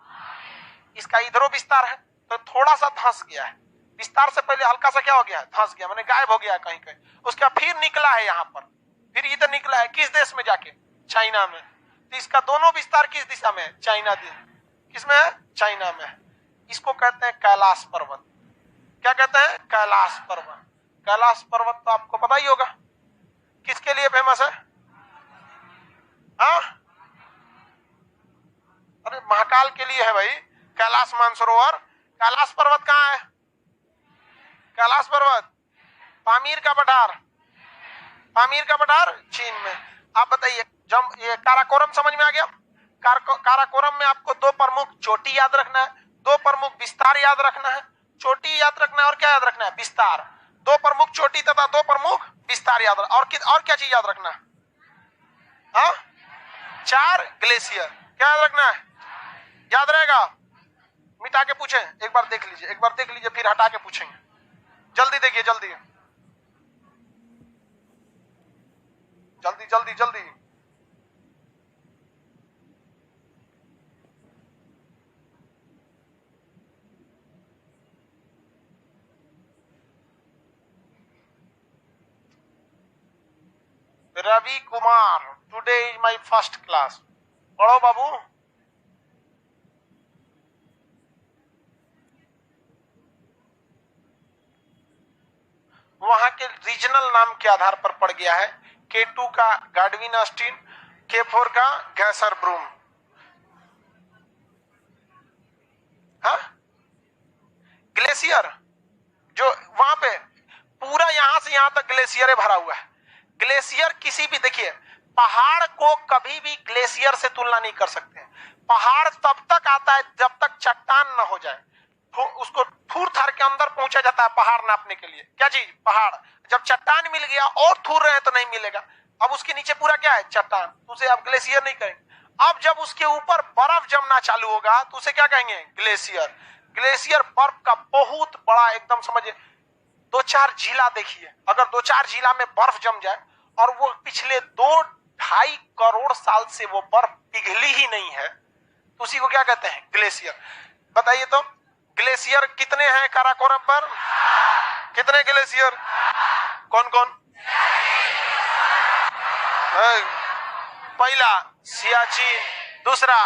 इसका इधरों विस्तार है, तो थोड़ा सा धंस गया है। विस्तार से पहले हल्का सा क्या हो गया? धंस गया, मैंने गायब हो गया कहीं कहीं। उसका फिर निकला है यहाँ पर, फिर इधर निकला है। किस देश में जाके? चाइना में। तो इसका दोनों विस्तार किस दिशा में? चाइना दिशा। किसमें है? चाइना में। इसको कहते हैं कैलाश पर्वत। क्या कहते हैं? कैलाश पर्वत। कैलाश पर्वत तो आपको पता ही होगा किसके लिए फेमस है? हाँ, अरे महाकाल के लिए है भाई, कैलाश मानसरोवर। कैलाश पर्वत कहाँ है? कैलाश पर्वत पामीर का पठार, पामीर का पठार चीन में। आप बताइए, जब ये काराकोरम समझ में आ गया? काराकोरम में आपको 2 प्रमुख चोटी याद रखना है, 2 प्रमुख विस्तार याद रखना है। चोटी याद रखना है और क्या याद रखना है? विस्तार। 2 प्रमुख चोटी तथा 2 प्रमुख विस्तार याद रखना। और क्या चीज याद रखना है? हाँ, 4 ग्लेशियर। क्या याद रखना है? याद रहेगा? मिटा के पूछें, एक बार देख लीजिए, एक बार देख लीजिए, फिर हटा के पूछेंगे। जल्दी देखिए, जल्दी जल्दी जल्दी जल्दी। Ravi Kumar, today is my first class. पढ़ो बाबू। वहां के रीजनल नाम के आधार पर पड़ गया है। K2 का गाडविन ऑस्टिन, K4 का गैसर ब्रूम। हाँ, ग्लेशियर जो वहां पे पूरा यहां से यहां तक ग्लेशियर भरा हुआ है। ग्लेशियर किसी भी, देखिए पहाड़ को कभी भी ग्लेशियर से तुलना नहीं कर सकते। पहाड़ तब तक आता है जब तक चट्टान न हो जाए, उसको थूर थार के अंदर पहुंचा जाता है पहाड़ नापने के लिए। क्या चीज? पहाड़। जब चट्टान मिल गया और थूर रहे हैं तो नहीं मिलेगा, अब उसके नीचे पूरा क्या है? चट्टान, तो उसे आप ग्लेशियर नहीं कहेंगे। अब जब उसके ऊपर बर्फ जमना चालू होगा तो उसे क्या कहेंगे? ग्लेशियर। ग्लेशियर बर्फ का बहुत बड़ा, एकदम समझिए 2-4 जिला देखिए, अगर 2-4 जिला में बर्फ जम जाए और वो पिछले 2-2.5 करोड़ साल से वो बर्फ पिघली ही नहीं है, तो उसी को क्या कहते हैं? ग्लेशियर। बताइए तो ग्लेशियर कितने हैं काराकोरम पर? कितने ग्लेशियर? कौन कौन? पहला सियाचिन, दूसरा,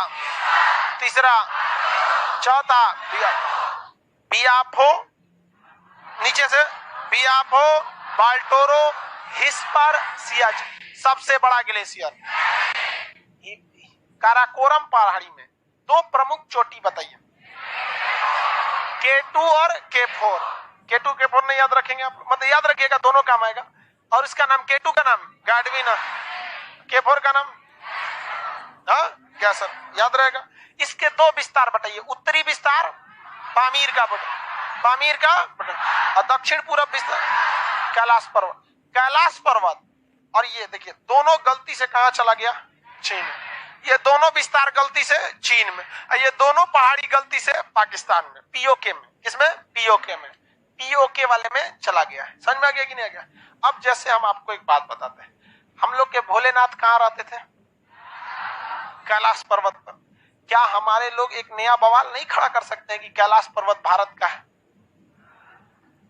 तीसरा, चौथा बियाफो, नीचे से बियाफो, बाल्टोरो, हिस्पर, सियाचिन। सबसे बड़ा ग्लेशियर काराकोरम पहाड़ी में। दो प्रमुख चोटी बताइए, K2 और K4। K2 K4 नहीं याद रखेंगे आप, मतलब याद रखिएगा, दोनों काम आएगा। और इसका नाम K2 का नाम गाडविन, K4 का नाम क्या सर याद रहेगा? इसके दो विस्तार बताइए, उत्तरी विस्तार पामीर का और दक्षिण पूर्व विस्तार कैलाश पर्वत। कैलाश पर्वत और ये देखिए दोनों गलती से कहां चला गया? चीन। ये दोनों विस्तार गलती से चीन में, और ये दोनों पहाड़ी गलती से पाकिस्तान में, पीओके में। किसमें? पीओके में, पीओके वाले में चला गया है। समझ में आ गया कि नहीं आ गया? अब जैसे हम आपको एक बात बताते हैं, हम लोग के भोलेनाथ कहाँ रहते थे? कैलाश पर्वत पर। क्या हमारे लोग एक नया बवाल नहीं खड़ा कर सकते हैं कि कैलाश पर्वत भारत का है?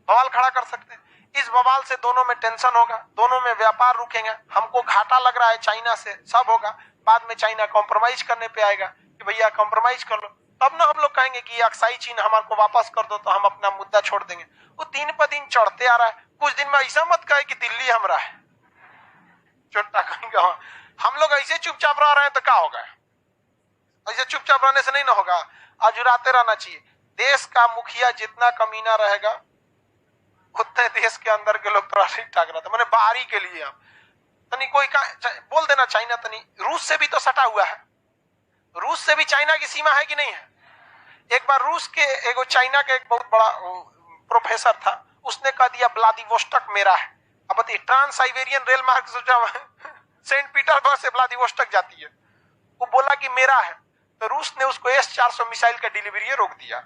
बवाल खड़ा कर सकते हैं। इस बवाल से दोनों में टेंशन होगा, दोनों में व्यापार रुकेंगे, हमको घाटा लग रहा है चाइना से, सब होगा। बाद में चाइना कॉम्प्रोमाइज करने पे आएगा कि भैया कॉम्प्रोमाइज कर लो, तब ना हम लोग कहेंगे कि अक्साई चीन हमारे को वापस कर दो, तो हम अपना मुद्दा छोड़ देंगे। वो दिन पर दिन चढ़ते आ रहा है। कुछ दिन में ऐसा मत कहे कि दिल्ली हमारा है, छोटा कहेंगे। हम लोग ऐसे चुपचाप रह रहे हैं तो क्या होगा? ऐसे चुपचाप रहने से नहीं ना होगा, अजुराते रहना चाहिए। देश का मुखिया जितना कमीना रहेगा उतने देश के अंदर के लोग थोड़ा ठीक ठाक रहते। मैंने बाहरी के लिए आप तनी कोई बोल देना, चाइना तनी रूस से भी तो सटा हुआ है। रूस से भी चाइना की सीमा है कि नहीं है? एक बार रूस के एगो चाइना के एक बहुत बड़ा प्रोफेसर था, उसने कह दिया व्लादिवोस्टोक मेरा है। अब बताइए, ट्रांस साइबेरियन रेल मार्ग सेंट पीटर्सबर्ग से व्लादिवोस्टोक जाती है, वो बोला कि मेरा है, तो रूस ने उसको S-400 मिसाइल का डिलीवरी रोक दिया।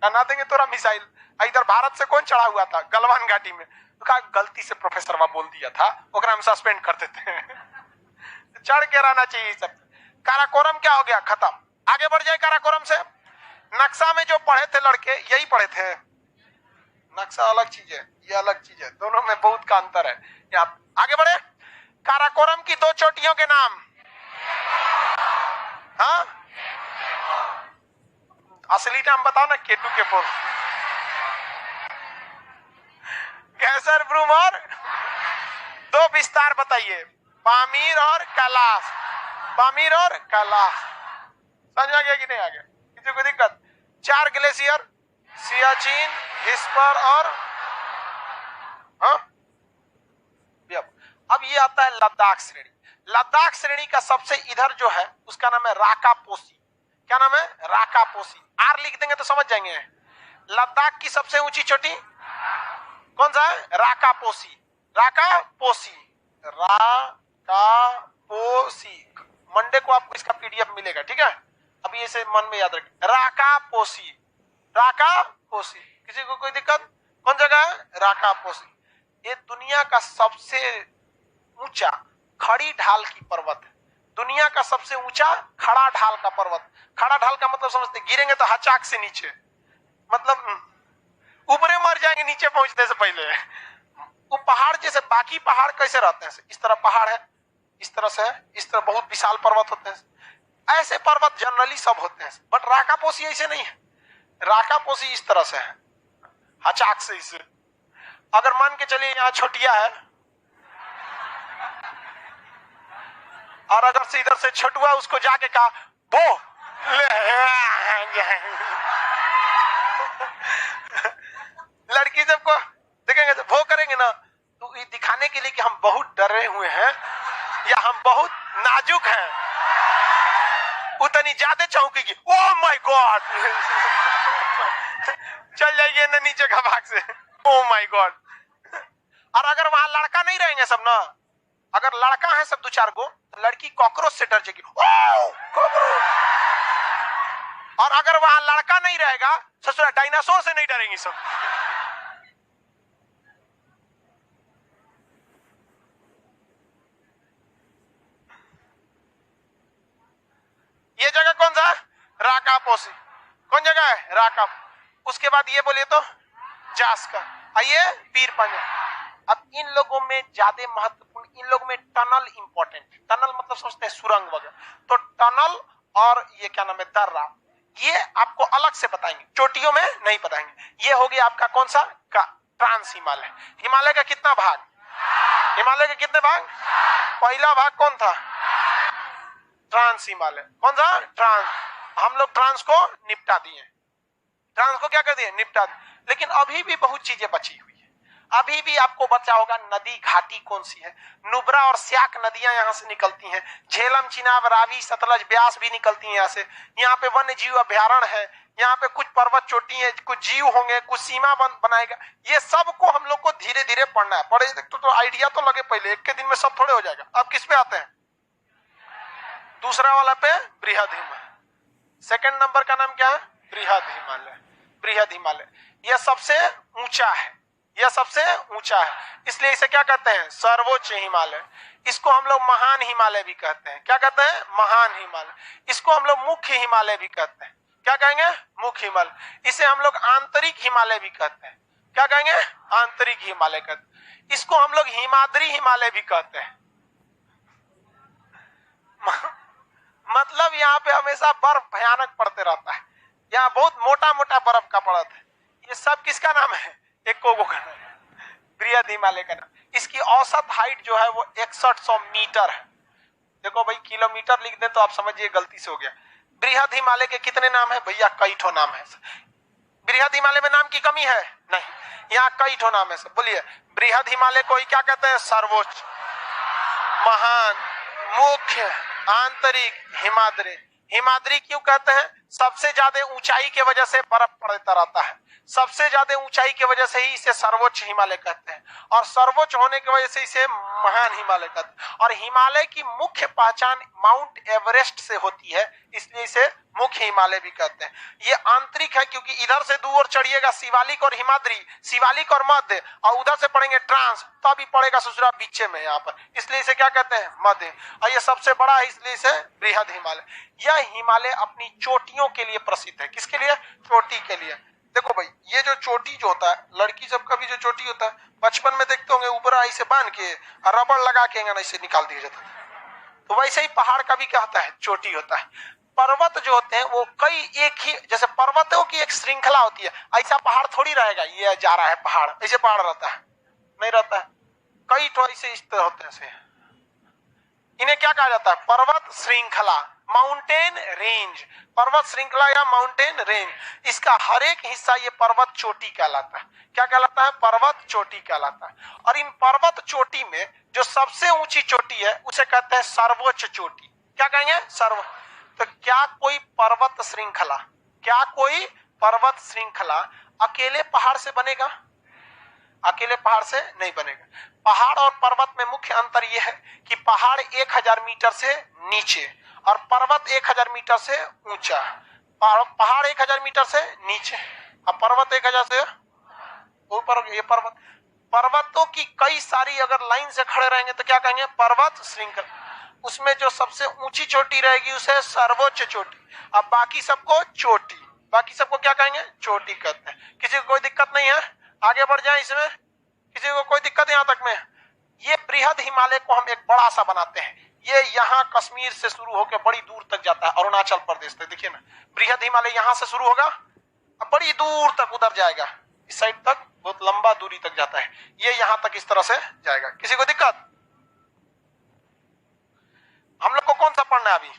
ना देंगे तोरा मिसाइल। इधर भारत से कौन चढ़ा हुआ था? गलवान घाटी में, तो कहा गलती से प्रोफेसर वहां बोल दिया था, ओकरा में सस्पेंड कर देते हैं। चढ़ के रहना चाहिए सब। काराकोरम क्या हो गया? खत्म। आगे बढ़ जाए काराकोरम से। नक्शा में जो पढ़े थे लड़के, यही पढ़े थे। नक्शा अलग चीज है, ये अलग चीज है, दोनों में बहुत का अंतर है। यहाँ आगे बढ़े। काराकोरम की दो चोटियों के नाम, हाँ असली नाम बताओ ना। K2 K4 कैसर ब्रूम, और दो विस्तार बताइए, पामीर और कैलाश। पामीर और कैलाश समझ में आ गया कि नहीं आ गया? किसी को दिक्कत? 4 ग्लेशियर, सियाचिन, हिस्पर और अब ये आता है लद्दाख श्रेणी। लद्दाख श्रेणी का सबसे इधर जो है उसका नाम है राकापोसी। क्या नाम है? राकापोसी। आर लिख देंगे तो समझ जाएंगे। लद्दाख की सबसे ऊंची चोटी कौन सा है? राकापोसी। राकापोसी, राकापोसी। मंडे को आपको इसका PDF मिलेगा, ठीक है? अभी इसे मन में याद रखें, राकापोसी। राकापोसी, किसी को कोई दिक्कत? कौन जगह है? राकापोसी। ये दुनिया का सबसे ऊंचा खड़ी ढाल की पर्वत है। दुनिया का सबसे ऊंचा खड़ा ढाल का पर्वत। खड़ा ढाल का मतलब समझते? गिरेंगे तो हचाक से नीचे, मतलब ऊपरे मर जाएंगे नीचे पहुंचने से पहले। वो पहाड़ जैसे बाकी पहाड़ कैसे रहते हैं, इस तरह पहाड़ है, इस तरह से है, इस तरह बहुत विशाल पर्वत होते हैं। ऐसे पर्वत जनरली सब होते हैं, बट राकापोसी ऐसे नहीं है। राकापोसी इस तरह से है, हचाक से। इसे अगर मान के चलिए यहाँ छोटिया है, और अगर से इधर से छोटुआ उसको जाके कहा वो लड़की सबको देखेंगे तो वो करेंगे ना, तो ये दिखाने के लिए कि हम बहुत डरे हुए हैं या हम बहुत नाजुक हैं, उतनी ज्यादा चौंकेगी। ओह माय गॉड चल जाइए ना नीचे का भाग से। Oh my God. और अगर वहां लड़का नहीं रहेंगे सब ना, अगर लड़का है सब 2-4 गो, तो लड़की कॉकरोच से डर जाएगी। ओह कॉकरोच। और अगर वहां लड़का नहीं रहेगा, ससुरा डायनासोर से नहीं डरेंगी सब। ये जगह कौन सा है? राकापोसी। कौन जगह है? राका। उसके बाद ये बोलिए तो जास्कर, आइए पीर पंजा। अब इन लोगों में ज्यादा महत्वपूर्ण, इन लोगों में टनल इंपॉर्टेंट। टनल मतलब समझते हैं सुरंग वगैरह, तो टनल और ये क्या नाम है, दर्रा, ये आपको अलग से बताएंगे, चोटियों में नहीं बताएंगे। ये हो गया आपका कौन सा का ट्रांस हिमालय। हिमालय का कितना भाग? हिमालय के कितने भाग? पहला भाग कौन था? ट्रांस हिमालय। कौन सा? ट्रांस। हम लोग ट्रांस को निपटा दिए, ट्रांस को क्या कर दिए? निपटा दिए। लेकिन अभी भी बहुत चीजें बची हुई है। अभी भी आपको बचा होगा नदी घाटी कौन सी है। नुब्रा और स्याक नदियां यहां से निकलती हैं। झेलम, चिनाब, रावी, सतलज, ब्यास भी निकलती हैं यहाँ से। यहाँ पे वन्य जीव अभ्यारण्य है। यहाँ पे कुछ पर्वत चोटी है, कुछ जीव होंगे, कुछ सीमा बंद बनाएगा। ये सब को हम लोग को धीरे धीरे पढ़ना है। पढ़े तो आइडिया तो लगे, पहले एक के दिन में सब थोड़े हो जाएगा। अब किस पे आते हैं? दूसरा वाला पे बृहद हिमालय। सेकंड नंबर का नाम क्या है? बृहद हिमालय। बृहद हिमालय यह सबसे ऊंचा है, यह सबसे ऊंचा है, इसलिए इसे क्या कहते हैं? सर्वोच्च हिमालय। इसको हम लोग महान हिमालय भी कहते हैं। क्या कहते हैं? महान हिमालय। इसको हम लोग मुख्य हिमालय भी कहते हैं। क्या कहेंगे? मुख्य हिमालय। इसे हम लोग आंतरिक हिमालय भी कहते हैं। क्या कहेंगे? आंतरिक हिमालय कहते हैं। इसको हम लोग हिमाद्री हिमालय भी कहते हैं। मतलब यहाँ पे हमेशा बर्फ भयानक पड़ते रहता है। यहाँ बहुत मोटा मोटा बर्फ का पड़ता है। ये सब किसका नाम है? एकोगो का नाम है, बृहद हिमालय का नाम। इसकी औसत हाइट जो है वो 6100 मीटर है। देखो भाई, किलोमीटर लिख दे तो आप समझिए गलती से हो गया। बृहद हिमालय के कितने नाम है भैया? कई ठो नाम है। बृहद हिमालय में नाम की कमी है? नहीं, यहाँ कई ठो नाम है। सब बोलिए। बृहद हिमालय को ही क्या कहते हैं? सर्वोच्च, महान, मुख्य, आंतरिक, हिमाद्री। हिमाद्री क्यों कहते हैं? सबसे ज्यादा ऊंचाई के वजह से बर्फ पड़ता रहता है। सबसे ज्यादा ऊंचाई की वजह से ही इसे सर्वोच्च हिमालय कहते हैं, और सर्वोच्च होने की वजह से इसे महान हिमालय कहते हैं। और हिमालय की मुख्य पहचान माउंट एवरेस्ट से होती है, इसलिए इसे मुख्य हिमालय भी कहते हैं। ये आंतरिक है क्योंकि इधर से दूर चढ़िएगा शिवालिक और हिमाद्री, शिवालिक और मध्य, और उधर से पढ़ेंगे ट्रांस, तभी पड़ेगा ससुरा बीचे में यहाँ पर, इसलिए इसे क्या कहते हैं? मध्य। और ये सबसे बड़ा है, इसलिए इसे बृहद हिमालय। यह हिमालय अपनी चोटियों के लिए प्रसिद्ध है। किसके लिए? चोटी के लिए। देखो भाई, ये जो चोटी जो होता है, लड़की सबका भी जो चोटी होता है, बचपन में देखते होंगे ऊपर ऐसे बांध के रबड़ लगा के ऐसे निकाल दिया जाता है। तो वैसे ही पहाड़ का भी क्या होता है? चोटी होता है। पर्वत जो होते हैं वो कई एक ही, जैसे पर्वतों की एक श्रृंखला होती है, ऐसा पहाड़ थोड़ी रहेगा ये जा रहा है पहाड़, ऐसे पहाड़ रहता है? नहीं रहता है। कई तो ऐसे इस तरह होते हैं। इन्हें क्या कहा जाता है? पर्वत श्रृंखला, माउंटेन रेंज। पर्वत श्रृंखला या माउंटेन रेंज, इसका हर एक हिस्सा ये पर्वत चोटी कहलाता है। क्या कहलाता है? पर्वत चोटी कहलाता है। और इन पर्वत चोटी में जो सबसे ऊंची चोटी है उसे कहते हैं सर्वोच्च चोटी। क्या कहेंगे? सर्व। तो क्या कोई पर्वत श्रृंखला, क्या कोई पर्वत श्रृंखला अकेले पहाड़ से बनेगा? अकेले पहाड़ से नहीं बनेगा। पहाड़ और पर्वत में मुख्य अंतर यह है कि पहाड़ 1000 मीटर से नीचे और पर्वत 1000 मीटर से ऊंचा। पहाड़ 1000 मीटर से नीचे और पर्वत 1000 से ऊपर। ये पर्वतों की कई सारी अगर लाइन से खड़े रहेंगे तो क्या कहेंगे? पर्वत श्रृंखला। उसमें जो सबसे ऊंची चोटी रहेगी उसे सर्वोच्च चोटी, अब बाकी सबको चोटी, बाकी सबको क्या कहेंगे? चोटी कहते हैं। किसी को कोई दिक्कत नहीं है? आगे बढ़ जाए इसमें, किसी को कोई दिक्कत यहाँ तक में? ये बृहद हिमालय को हम एक बड़ा सा बनाते हैं। ये यहाँ कश्मीर से शुरू होकर बड़ी दूर तक जाता है, अरुणाचल प्रदेश तक। देखिए ना, बृहद हिमालय यहाँ से शुरू होगा अब बड़ी दूर तक उधर जाएगा, इस साइड तक बहुत लंबा दूरी तक जाता है। ये यहाँ तक इस तरह से जाएगा। किसी को दिक्कत? हम लोग को कौन सा पढ़ना है अभी?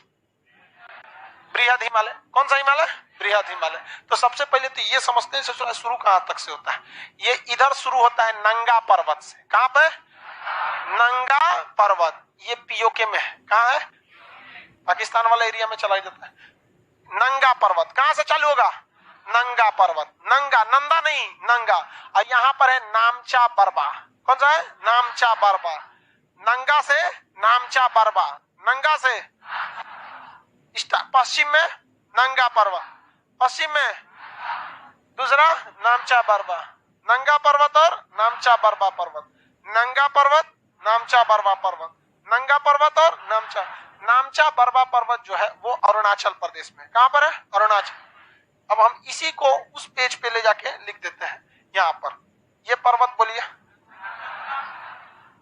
बृहद हिमालय। कौन सा हिमालय? बृहद हिमालय। तो सबसे पहले तो ये समझते हैं शुरू कहां तक से होता है। ये इधर शुरू होता है नंगा पर्वत से। कहां पे? नंगा पर्वत। ये पीओके में है। कहां है? पाकिस्तान वाला एरिया में चला जाता है। नंगा पर्वत कहां से चालू होगा? नंगा पर्वत। नंगा, नंदा नहीं, नंगा। और यहाँ पर है नामचा बरबा। कौन सा है? नामचा बरबा। नंगा से नामचा बरबा, नंगा से पश्चिम में नंगा पर्वत, पश्चिम में, दूसरा नामचा बरवा, नंगा पर्वत और नामचा बरवा पर्वत, नंगा पर्वत नामचा बरवा पर्वत, नंगा पर्वत और नामचा। नामचा बरवा पर्वत जो है वो अरुणाचल प्रदेश में, कहां पर है? अरुणाचल। अब हम इसी को उस पेज पे ले जाके लिख देते हैं यहां पर। ये पर्वत बोलिए,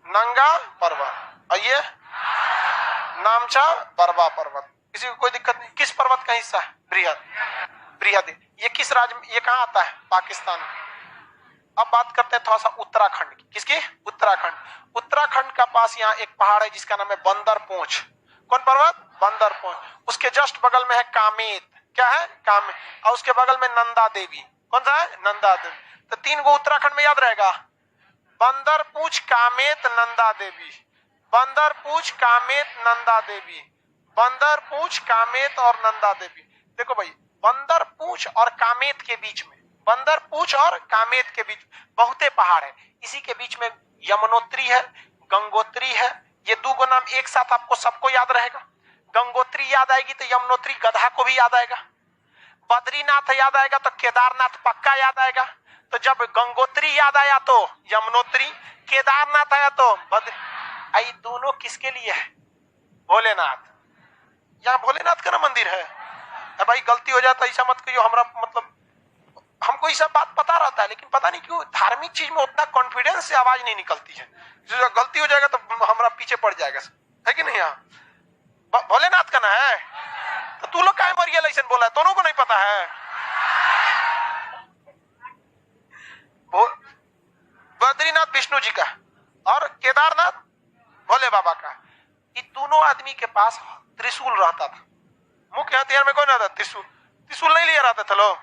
नंगा पर्वत, और ये नामचा बरवा पर्वत। किसी को कोई दिक्कत नहीं? किस पर्वत का हिस्सा है? बृहद। ये किस राज्य में, ये कहां आता है? पाकिस्तान में। अब बात करते हैं थोड़ा सा उत्तराखंड की। किसकी? उत्तराखंड। उत्तराखंड का पास यहाँ एक पहाड़ है जिसका नाम है बंदर पूंछ। कौन पर्वत? बंदर पूंछ। उसके जस्ट बगल में है कामेत। क्या है? कामेत। और उसके बगल में नंदा देवी। कौन सा है? नंदा देवी। तो 3 गो उत्तराखंड में याद रहेगा, बंदर पूंछ, कामेत, नंदा देवी। बंदर पूंछ, कामेत, नंदा देवी, बंदर पूंछ, कामेत और नंदा देवी। देखो भाई, बंदर पूंछ और कामेत के बीच में, बंदर पूंछ और कामेत के बीच बहुते पहाड़ है। इसी के बीच में यमुनोत्री है, गंगोत्री है। ये 2 गो नाम एक साथ आपको सबको याद रहेगा। गंगोत्री याद आएगी तो यमुनोत्री गधा को भी याद आएगा। बद्रीनाथ याद आएगा तो केदारनाथ पक्का याद आएगा। तो जब गंगोत्री याद आया तो यमुनोत्री, केदारनाथ आया तो बद्री। आई दोनों किसके लिए है? भोलेनाथ। यहाँ भोलेनाथ का ना मंदिर है। भाई गलती हो जाता है ऐसा मत कहियो, हमरा मतलब हमको ये सब बात पता रहता है, लेकिन पता नहीं क्यों धार्मिक चीज में उतना कॉन्फिडेंस से आवाज नहीं निकलती है। जो गलती हो जाएगा तो हमरा पीछे पड़ जाएगा, है कि नहीं? यहाँ भोलेनाथ का ना है तो तू लोग काहे मरियल ऐसे बोला है? दोनों को नहीं पता है? बद्रीनाथ विष्णु जी का और केदारनाथ भोले बाबा का। ये दोनों आदमी के पास त्रिशूल रहता था। मुख्य हथियार में कौन रहता? त्रिशूल। त्रिशूल नहीं लिया रहता था लोग।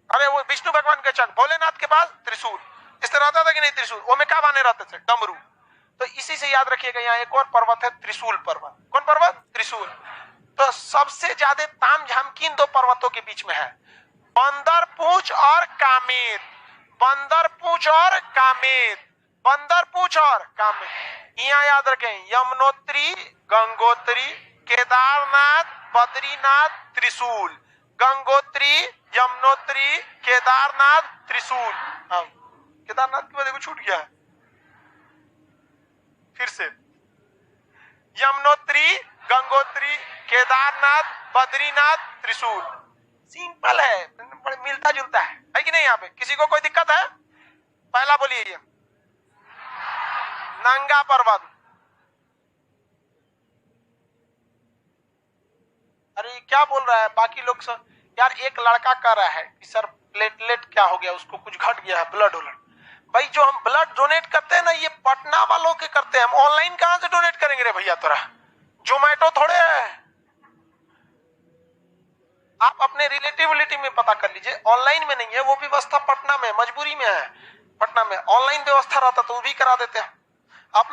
अरे वो विष्णु भगवान के चक, भोलेनाथ के पास त्रिशूल। इस तरह रहता था कि नहीं त्रिशूल? वो में क्या बाने रहते थे? डमरू। तो इसी से याद रखिएगा, यहाँ एक और पर्वत है त्रिशूल पर्वत। कौन पर्वत? त्रिशूल। तो सबसे ज्यादा ताम झाम किन 2 पर्वतों के बीच में है? बंदर पूंछ और कामेत। बंदर पूंछ और कामेत, बंदर पूंछ और कामेत। यहाँ याद रखें, यमुनोत्री, गंगोत्री, केदारनाथ, बद्रीनाथ, त्रिशूल। गंगोत्री, यमुनोत्री, केदारनाथ, त्रिशूल। हाँ, केदारनाथ की वजह को छूट गया है। फिर से यमुनोत्री, गंगोत्री, केदारनाथ, बद्रीनाथ, त्रिशूल। सिंपल है, मिलता जुलता है कि नहीं? यहाँ पे किसी को कोई दिक्कत है? पहला बोलिए, ये नंगा पर्वत। अरे क्या बोल रहा है बाकी लोग सब? यार एक लड़का कह रहा है कि सर प्लेटलेट क्या हो गया, उसको कुछ घट गया है, ब्लड वोलड। भाई जो हम ब्लड डोनेट करते हैं ना, ये पटना वालों के करते हैं। हम ऑनलाइन कहां से डोनेट करेंगे रे भैया? तोरा जोमेटो थोड़े है। आप अपने रिलेटिविलिटी में पता कर लीजिए, ऑनलाइन में नहीं है वो व्यवस्था। पटना में मजबूरी में है। पटना में ऑनलाइन व्यवस्था रहता तो वो भी करा देते हैं। आप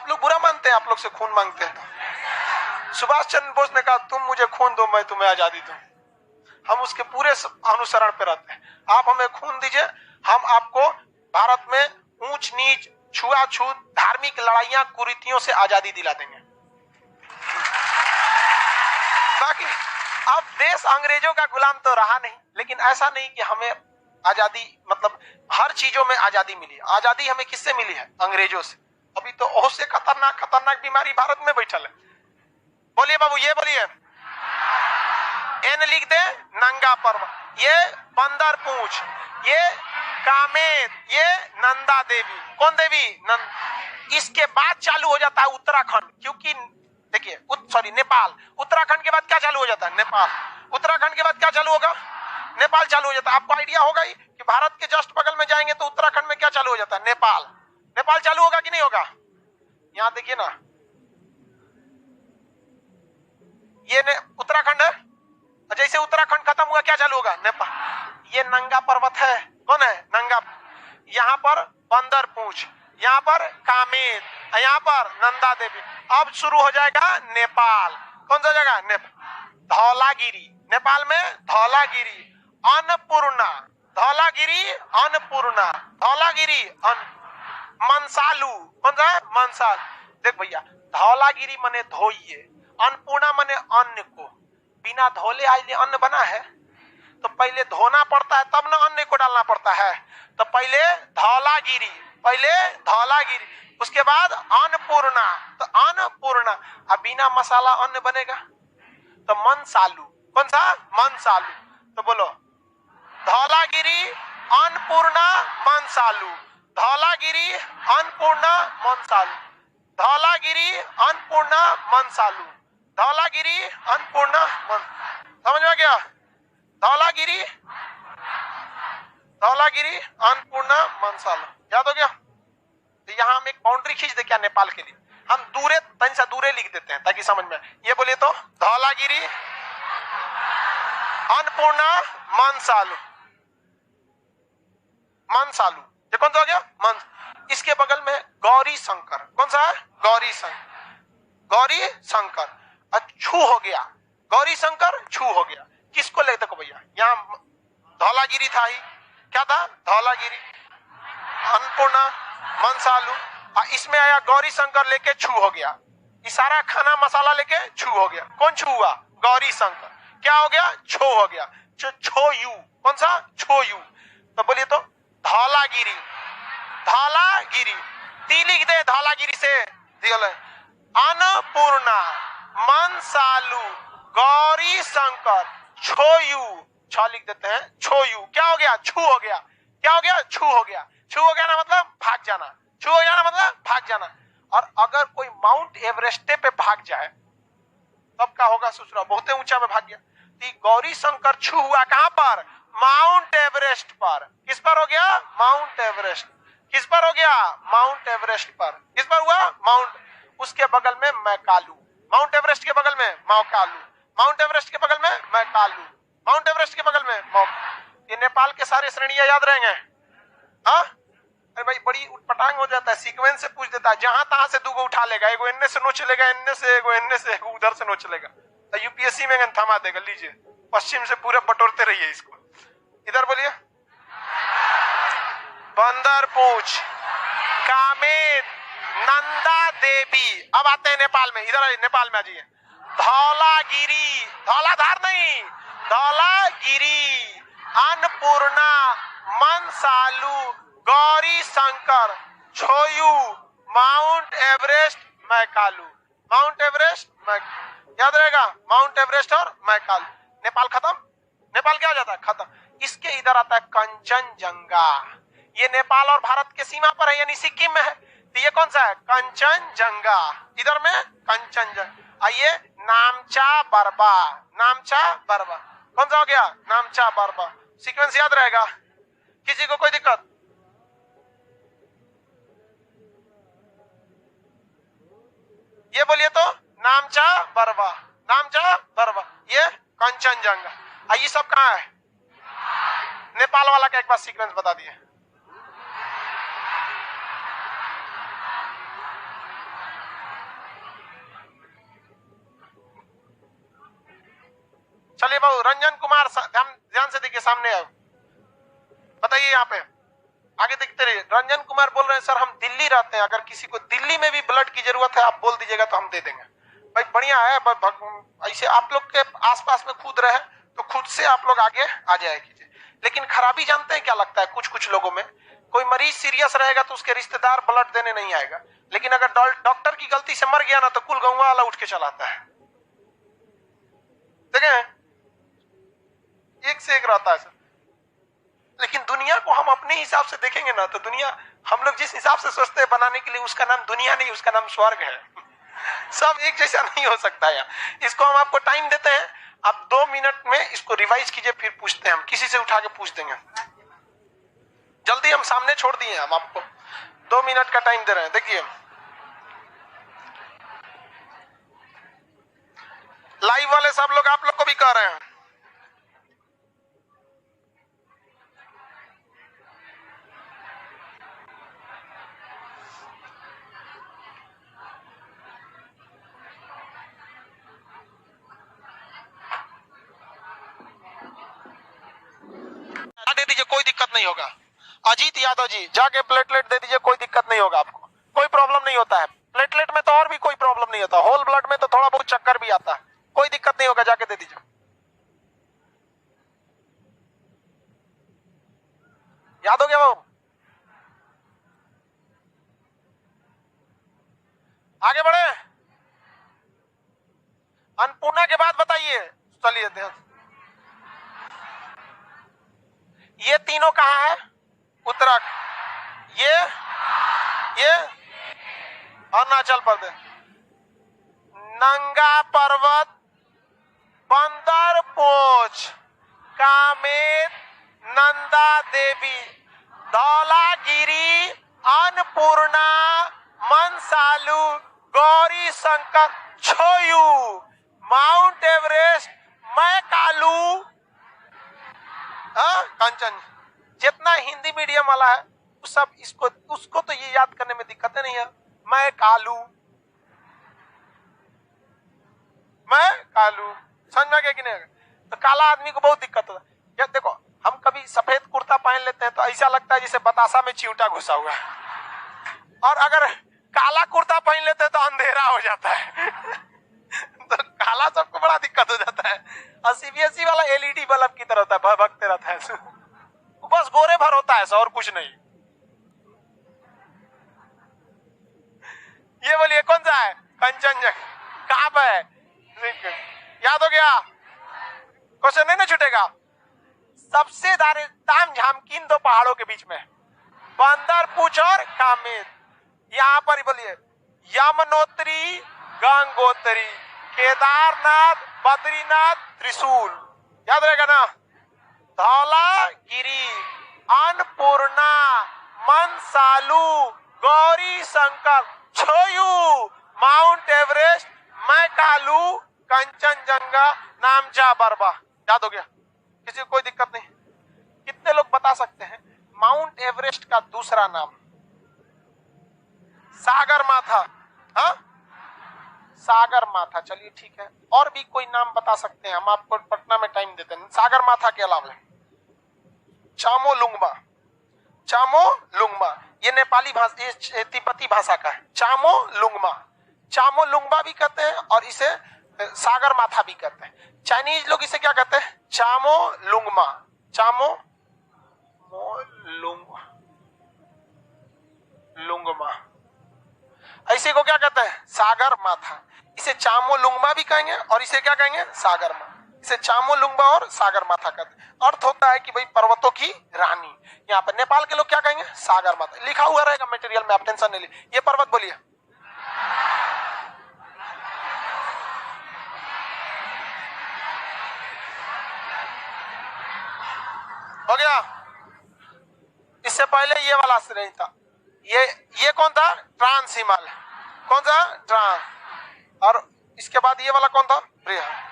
लोग बुरा मानते हैं, आप लोग से खून मांगते हैं। तो सुभाष चंद्र बोस ने कहा तुम मुझे खून दो, मैं तुम्हें आजादी दूं। हम उसके पूरे अनुसरण पे रहते हैं। आप हमें खून दीजिए, हम आपको भारत में ऊंच नीच, छुआछूत, धार्मिक लड़ाइयां, कुरीतियों से आजादी दिला देंगे। बाकी अब देश अंग्रेजों का गुलाम तो रहा नहीं, लेकिन ऐसा नहीं कि हमें आजादी मतलब हर चीजों में आजादी मिली। आजादी हमें किससे मिली है? अंग्रेजों से। अभी तो ओह से खतरनाक बीमारी भारत में बैठल है। बोलिए बाबू, ये बोलिए। एन लिख दे, नंगा पर्वत, ये बंदर पूंछ, ये कामेत, ये नंदा देवी। कौन देवी? नंद। इसके बाद चालू हो जाता है उत्तराखंड, क्योंकि देखिए नेपाल। उत्तराखंड के बाद क्या चालू हो जाता है? नेपाल। उत्तराखंड के बाद क्या चालू होगा? नेपाल चालू हो जाता है। आपको आइडिया होगा ही कि भारत के जस्ट बगल में जाएंगे तो उत्तराखंड में क्या चालू हो जाता है? नेपाल। नेपाल चालू होगा कि नहीं होगा? यहां देखिए ना, ये उत्तराखंड है। जैसे उत्तराखंड खत्म हुआ क्या चालू होगा? नेपाल। ये नंगा पर्वत है। कौन है? नंगा। यहाँ पर बंदर पूंछ, यहाँ पर कामेत, यहाँ पर नंदा देवी। अब शुरू हो जाएगा नेपाल। कौन सा जगह? नेपाल। धौलागिरी, नेपाल में धौलागिरी, अन्नपूर्णा, धौलागिरी, अन्नपूर्णा, धौलागिरी, मनसालू। कौन सा? मनसाल। देख भैया, धौलागिरी मने धोइए, अन्नपूर्णा मने अन्न को। बिना धोले आज अन्न बना है? तो पहले धोना पड़ता है तब ना अन्न को डालना पड़ता है। तो पहले धौलागिरी, उसके बाद अन्नपूर्णा। तो अन्नपूर्णा, अब बिना मसाला अन्न बनेगा तो मनसालू। कौन सा? मनसालू। तो बोलो धौलागिरी, अन्नपूर्णा, मनसालू। धौलागिरी, अन्नपूर्णा, मनसालू। धौलागिरी, अन्नपूर्णा, मनसालू। धौलागिरी, अन्नपूर्णा, मन। समझ में गया? धौलागिरी, अन्नपूर्णा, मनसालू। याद हो गया? तो यहाँ हम एक बाउंड्री खींच दे क्या नेपाल के लिए, हम दूरे तन से दूरे लिख देते हैं ताकि समझ में। ये बोलिए तो धौलागिरी, अन्नपूर्णा, मनसालू। ये कौन सा हो गया? मन। इसके बगल में गौरी शंकर। कौन सा है? गौरी शंकर। छू हो गया, गौरी शंकर छू हो गया। किसको ले देखो भैया, यहाँ धौलागिरी था ही, क्या था? धौलागिरी, अन्नपूर्णा, मनसालू। इसमें आया गौरी शंकर लेके छू हो गया। इशारा खाना मसाला लेके छू हो गया। कौन छू हुआ? गौरी शंकर। क्या हो गया? छो हो गया। छो यू। कौन सा? छो यू। तो बोलिए तो धौलागिरी, ती लिख दे धौलागिरी से। अन्नपूर्णा, मनसालू, गौरी शंकर, छोयू। छ लिख देते हैं, छोयू। क्या हो गया? छू हो गया। क्या हो गया? छू हो गया। छू हो गया ना मतलब भाग जाना। छू हो जाना मतलब भाग जाना। और अगर कोई माउंट एवरेस्ट पे भाग जाए तब क्या होगा? ससुरा बहुत ऊंचा में भाग गया। गौरी शंकर छू हुआ कहां पर? माउंट एवरेस्ट पर। किस पर हो गया? Mount Everest. किस पर हो गया? माउंट एवरेस्ट पर। किस पर हुआ? माउंट। उसके बगल में मैकालू। माउंट एवरेस्ट के बगल में मौकालू। माउंट एवरेस्ट के बगल में मैकालू। माउंट एवरेस्ट के बगल में ये नेपाल के सारे श्रेणियां याद रहेंगे। हाँ? अरे भाई बड़ी उटपटांग हो जाता है, सीक्वेंस से पूछ देता है, जहां तहां से दूगो उठा लेगा, एगो इनने से नोच लेगा, इनने से एगो इनने से एगो उधर से नोच लेगा। तो यूपीएससी में थमा देगा। लीजिए पश्चिम से पूरे बटोरते रहिए इसको। इधर बोलिए बंदर पूछ, कामेद, नंदा देवी। अब आते हैं नेपाल में। इधर नेपाल में आ जाइए। धौलागिरी, धौलाधार नहीं, Dhaulagiri, Annapurna, Manaslu, Gauri Shankar, Cho Oyu, Mount Everest, Makalu. Mount Everest, याद रहेगा? माउंट एवरेस्ट और मैकालू। नेपाल खत्म। नेपाल क्या हो जाता है? खत्म। इसके इधर आता है कंचनजंगा। ये नेपाल और भारत के सीमा पर है, यानी सिक्किम में है। तो ये कौन सा है? कंचनजंगा। इधर में कंचनजंगा। आइए नामचा बरबा। नामचा बरबा कौन सा हो गया? नामचा बरबा। सीक्वेंस याद रहेगा? किसी को कोई दिक्कत? ये बोलिए तो नामचा बरबा, नामचा बरबा। ये कंचनजंगा। ये सब कहाँ है? नेपाल वाला का एक बार सीक्वेंस बता दिए। चलिए बाबू रंजन कुमार ध्यान से देखिए, सामने आओ, बताइए। यहाँ पे आगे देखते रहिए। रंजन कुमार बोल रहे हैं सर हम दिल्ली रहते हैं, अगर किसी को दिल्ली में भी ब्लड की जरूरत है आप बोल दीजिएगा तो हम दे देंगे। भाई बढ़िया है। ऐसे आप लोग के आसपास में खुद रहे तो खुद से आप लोग आगे आ जाए कीजिए। लेकिन खराबी जानते हैं क्या लगता है? कुछ कुछ लोगों में कोई मरीज सीरियस रहेगा तो उसके रिश्तेदार ब्लड देने नहीं आएगा, लेकिन अगर डॉक्टर की गलती से मर गया ना तो कुल गांव वाला उठ के चलाता है। देखें एक से एक रहता है सर। लेकिन दुनिया को हम अपने हिसाब से देखेंगे ना तो दुनिया हम लोग जिस हिसाब से सोचते हैं बनाने के लिए, उसका नाम दुनिया नहीं, उसका नाम स्वर्ग है। सब एक जैसा नहीं हो सकता है। इसको हम आपको टाइम देते हैं, आप 2 मिनट में इसको रिवाइज कीजिए, फिर पूछते हैं हम, किसी से उठा के पूछ देंगे। जल्दी हम सामने छोड़ दिए, हम आपको 2 मिनट का टाइम दे रहे हैं। देखिए लाइव वाले सब लोग आप लोग को भी कह रहे हैं। दे दीजिए, कोई दिक्कत नहीं होगा। अजीत यादव जी जाके प्लेटलेट दे दीजिए, कोई दिक्कत नहीं होगा, आपको कोई प्रॉब्लम नहीं होता है। प्लेटलेट में तो और भी कोई प्रॉब्लम नहीं होता, होल ब्लड में तो थोड़ा बहुत चक्कर भी आता है, कोई दिक्कत नहीं होगा, जाके दे दीजिए। अन्नपूर्णा के बाद बताइए। चलिए ये तीनों कहाँ है? उत्तराखंड। ये अरुणाचल प्रदेश। नंगा पर्वत, बंदर पोच, कामेत, नंदा देवी, धौलागिरी, अन्नपूर्णा, मनसालू, गौरी शंकर, छोयू, माउंट एवरेस्ट, मैकालू, कंचन। जितना हिंदी मीडियम वाला है सब उसको तो ये याद करने में दिक्कत नहीं है। मैकालू समझ में गया कि नहीं? तो काला आदमी को बहुत दिक्कत होता है। ये देखो, हम कभी सफेद कुर्ता पहन लेते हैं तो ऐसा लगता है जैसे बतासा में चिमटा घुसा हुआ है, और अगर काला कुर्ता पहन लेते हैं तो अंधेरा हो जाता है। तो काला सबको बड़ा दिक्कत हो जाता है। और सीबीएसई वाला एलईडी बल्ब की तरह होता है, भगते रहता है। बस गोरे भर होता है और कुछ नहीं। ये बोलिए कौन सा है? कंचनजंगा। कहां पे है? याद हो गया? क्वेश्चन नहीं ना छूटेगा। सबसे ताम झाम किन दो पहाड़ों के बीच में? बंदर पूछ और कामेत। यहां पर ही बोलिए यमुनोत्री, गंगोत्री, केदारनाथ, बद्रीनाथ, त्रिशूल। याद रहेगा ना? Dhaulagiri, Annapurna, Manaslu, Gauri Shankar, Cho Oyu, Mount Everest, Makalu, Kanchenjunga, Namcha Barwa. याद हो गया? किसी को कोई दिक्कत नहीं? कितने लोग बता सकते हैं माउंट एवरेस्ट का दूसरा नाम? सागर माथा। हाँ, सागर माथा। चलिए ठीक है, और भी कोई नाम बता सकते हैं? हम आपको पटना में टाइम देते हैं। सागर माथा के अलावा चामोलुंगमा। चामोलुंगमा ये नेपाली भाषा, ये तिब्बती भाषा का है। चामोलुंगमा, चामोलुंगमा भी कहते हैं और इसे सागर माथा भी कहते हैं। चाइनीज लोग इसे क्या कहते हैं? चामोलुंगमा। लुंगमा। ऐसे को क्या कहते हैं? सागर माथा। इसे चामोलुंगमा भी कहेंगे और इसे क्या कहेंगे? सागर माथा। इसे चामोलुंगमा और सागर माथा कहते हैं। अर्थ होता है कि भाई पर्वतों की रानी। यहाँ पर नेपाल के लोग क्या कहेंगे? सागर माथा। लिखा हुआ रहेगा मटेरियल में, आप टेंशन नहीं लीजिए। ये पर्वत बोलिए। हो गया? इससे पहले ये वाला श्रेणी था। ये कौन था? ट्रांस हिमालय। कौन सा? ट्रांस। और इसके बाद ये वाला कौन था? बृहद।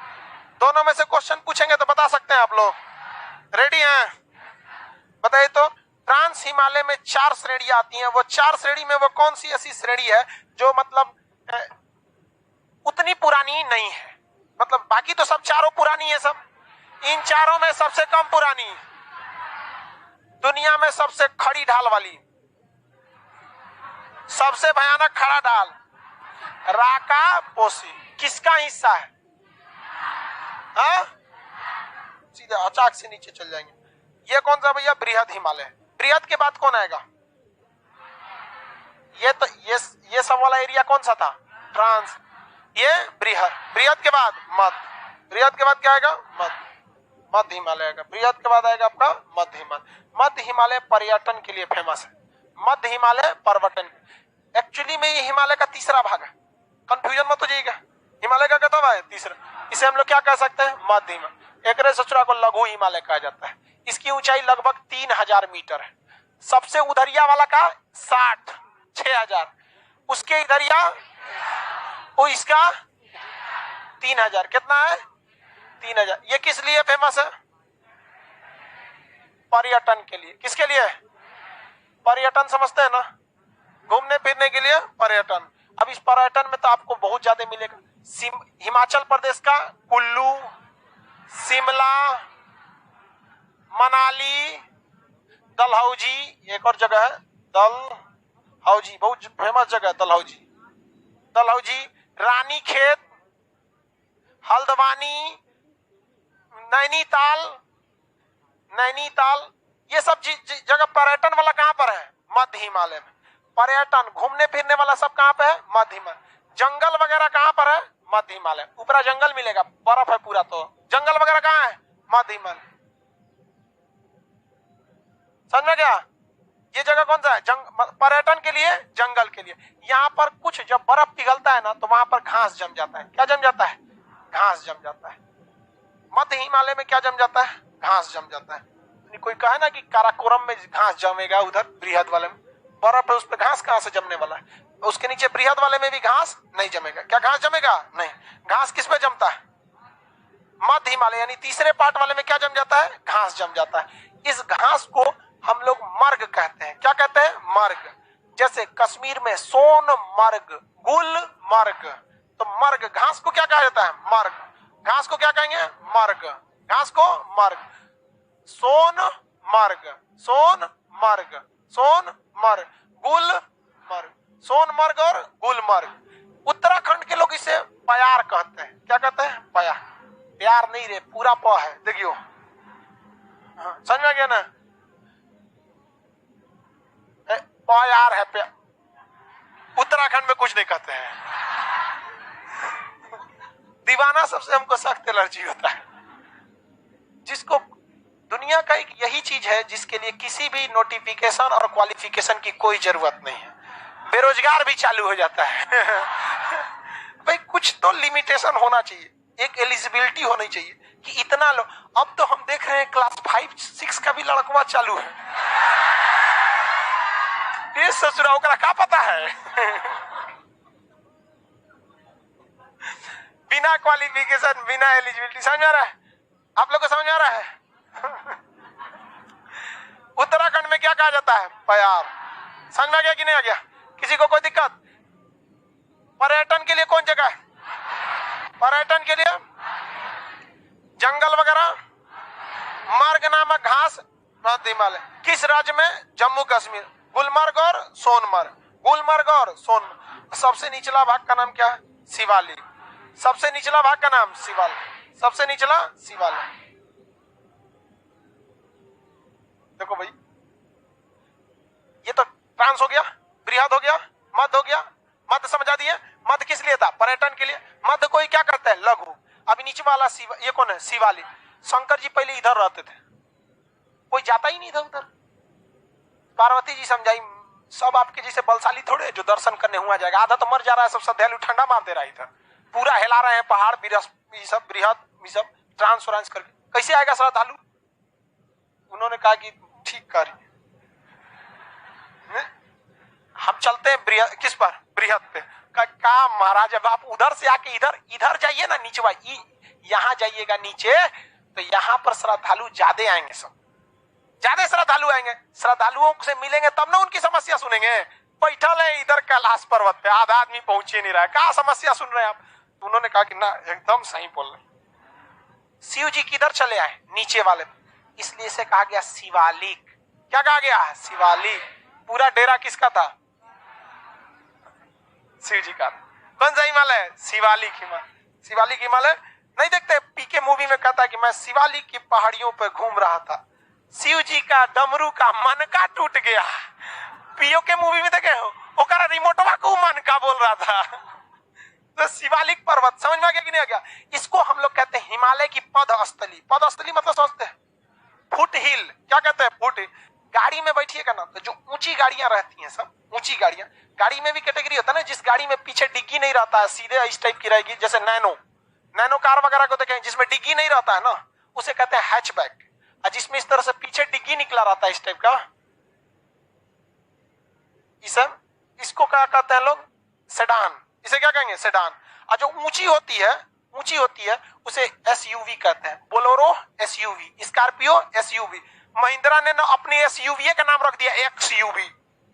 दोनों में से क्वेश्चन पूछेंगे तो बता सकते हैं आप लोग? रेडी हैं? बताइए तो। ट्रांस हिमालय में 4 श्रेणियां आती हैं। वो 4 श्रेणी में वो कौन सी ऐसी श्रेणी है जो मतलब उतनी पुरानी नहीं है? मतलब बाकी तो सब चारों पुरानी है सब। इन चारों में सबसे कम पुरानी, दुनिया में सबसे खड़ी ढाल वाली, सबसे भयानक खड़ा ढाल, राका पोसी। किसका हिस्सा है? हाँ? सीधे अचाक से नीचे चल जाएंगे। ये कौन सा भैया? बृहद हिमालय। बृहद के बाद कौन आएगा? ये तो ये सब वाला एरिया कौन सा था? ट्रांस। ये बृहद। बृहद के बाद मध्य। बृहद के बाद क्या आएगा? मध्य हिमालय आएगा। बृहद के बाद आएगा आपका मध्य हिमालय। मध्य हिमालय पर्यटन के लिए फेमस है। मध्य हिमालय पर्यटन। एक्चुअली में ये हिमालय का तीसरा भाग है। कंफ्यूजन मत हो जाइएगा। हिमालय का कितना भाग है? तीसरा। इसे हम लोग क्या कह सकते हैं? मध्य हिमालय। एक सचुरा को लघु हिमालय कहा जाता है। इसकी ऊंचाई लगभग 3000 मीटर है। सबसे उधरिया वाला का 6000। उसके इधरिया वो इसका 3000। कितना है? 3000। ये किस लिए फेमस है? पर्यटन के लिए। किसके लिए? पर्यटन समझते हैं ना? घूमने फिरने के लिए पर्यटन। अब इस पर्यटन में तो आपको बहुत ज्यादा मिलेगा। हिमाचल प्रदेश का कुल्लू, शिमला, मनाली, डलहौजी, एक और जगह है डलहौजी, बहुत फेमस जगह है डलहौजी, रानीखेत, हल्द्वानी, नैनीताल, ये सब जगह पर्यटन वाला कहां पर है? मध्य हिमालय में। पर्यटन घूमने फिरने वाला सब कहां पे है? मध्य हिमालय। जंगल वगैरह कहां पर है? मध्य हिमालय। ऊपरा जंगल मिलेगा, बर्फ है पूरा, तो जंगल वगैरह कहाँ है? मध्य हिमालय। समझ में गया? ये जगह कौन सा है? पर्यटन के लिए, जंगल के लिए। यहाँ पर कुछ जब बर्फ पिघलता है ना तो वहां पर घास जम जाता है। क्या जम जाता है? घास जम जाता है। मध्य हिमालय में क्या जम जाता है? घास जम जाता है। कोई कहे ना कि काराकोरम में घास जमेगा, उधर बृहद वाले में बर्फ है, उस पर घास कहां से जमने वाला है? उसके नीचे बृहद वाले में भी घास नहीं जमेगा। क्या घास जमेगा? नहीं। घास किस पे जमता है? मध्य हिमालय, यानी तीसरे पार्ट वाले में क्या जम जाता है? घास जम जाता है। इस घास को हम लोग मर्ग कहते हैं। क्या कहते हैं? मर्ग। जैसे कश्मीर में सोनमर्ग, गुलमर्ग, तो मर्ग घास को क्या कहा जाता है? मर्ग। घास को क्या कहेंगे? मर्ग। घास को मर्ग। सोनमर्ग, सोनमर्ग, सोनमर्ग, गुलमर्ग, सोनमर्ग और गुलमर्ग। उत्तराखंड के लोग इसे प्यार कहते हैं। क्या कहते हैं? प्यार। प्यार नहीं रे, पूरा प है, देखियो। समझ में गया ना? प्यार है, प्यार। उत्तराखंड में कुछ नहीं कहते हैं। दीवाना सबसे हमको सख्त एलर्जी होता है, जिसको दुनिया का एक यही चीज है जिसके लिए किसी भी नोटिफिकेशन और क्वालिफिकेशन की कोई जरूरत नहीं है। बेरोजगार भी चालू हो जाता है। भाई कुछ तो लिमिटेशन होना चाहिए, एक एलिजिबिलिटी होनी चाहिए कि इतना लो। अब तो हम देख रहे हैं क्लास 5-6 का भी लड़कवा चालू है। ये ससुरा ओकरा का पता है? बिना क्वालिफिकेशन, बिना एलिजिबिलिटी। समझ आ रहा है? आप लोग को समझ आ रहा है? उत्तराखंड में क्या कहा जाता है? प्यार। समझ में आ गया कि नहीं आ गया? किसी को कोई दिक्कत? पर्यटन के लिए कौन जगह है? पर्यटन के लिए जंगल वगैरह, मर्ग नामक घास, मध्य हिमालय। किस राज्य में? जम्मू कश्मीर। गुलमर्ग और सोनमर्ग, गुलमर्ग और सोनमर्ग। सबसे निचला भाग का नाम क्या है? शिवालिक। सबसे निचला भाग का नाम शिवालिक। सबसे निचला शिवालिक। देखो भाई, ये तो ट्रांस हो गया, बृहद हो गया, मध्य हो गया। मध्य समझा दिए? मध्य किस लिए था? पर्यटन के लिए। मध्य कोई क्या करता है? लघु। अभी नीचे वाला ये कौन है? शिवालिक। शंकर जी पहले इधर रहते थे, कोई जाता ही नहीं था उधर। पार्वती जी समझाई, सब आपके जैसे बलशाली थोड़े जो दर्शन करने हुआ जाएगा। आधा तो मर जा रहा है, सब श्रद्धालु ठंडा मार दे रहा है इधर, पूरा हिला रहे हैं पहाड़, ये सब बृहद, ये सब ट्रांस करके। कैसे आएगा श्रद्धालु? उन्होंने कहा कि ठीक कर, हम चलते हैं किस पर? बृहद पे। कहा महाराज अब आप उधर से आके इधर जाइए ना, नीचे यहाँ जाइएगा नीचे, तो यहाँ पर श्रद्धालु ज्यादा आएंगे, सब ज्यादा श्रद्धालु आएंगे। श्रद्धालुओं से मिलेंगे तब ना उनकी समस्या सुनेंगे। बैठल है इधर कैलाश पर्वत पे, आधा आदमी पहुंचे नहीं रहा है, क्या समस्या सुन रहे हैं आप? तो उन्होंने कहा कि ना, एकदम सही बोल रहे। शिव जी किधर चले आए? नीचे वाले, इसलिए इसे कहा गया शिवालिक। क्या कहा गया? शिवालिक। पूरा डेरा किसका था? शिव जी का। कौन सा हिमालय? शिवालिक हिमालय। शिवालिक हिमालय नहीं देखते? पीके मूवी में कहता है कि मैं शिवालिक की पहाड़ियों पर घूम रहा था, शिव जी का डमरू का मनका टूट गया। पीओ के मूवी में देखे हो, ओकरा रिमोटवा को मनका बोल रहा था। तो शिवालिक पर्वत समझ में आ गया कि नहीं आ गया? इसको हम लोग कहते हैं हिमालय की पदस्थली। पदस्थली मतलब समझते हैं? फुट हिल। क्या कहते हैं? फुट। गाड़ी में बैठिएगा ना, तो जो ऊंची गाड़ियां रहती हैं, सब ऊंची गाड़ियां, गाड़ी में भी कैटेगरी होता है ना, जिस गाड़ी में पीछे डिग्गी नहीं रहता है, सीधे इस टाइप की रहेगी, जैसे नैनो कार वगैरह को देखें, जिसमें डिग्गी नहीं रहता है ना, उसे कहते हैं हैचबैक। और जिसमें इस तरह से पीछे डिग्गी निकला रहता है इस टाइप का, इसको क्या कहते हैं लोग? सेडान। इसे क्या कहेंगे? सेडान। और जो ऊंची होती है उसे एसयूवी कहते हैं। Bolero SUV, Scorpio SUV. Mahindra ने ना अपनी एसयूवी का नाम रख दिया एक्सयूवी।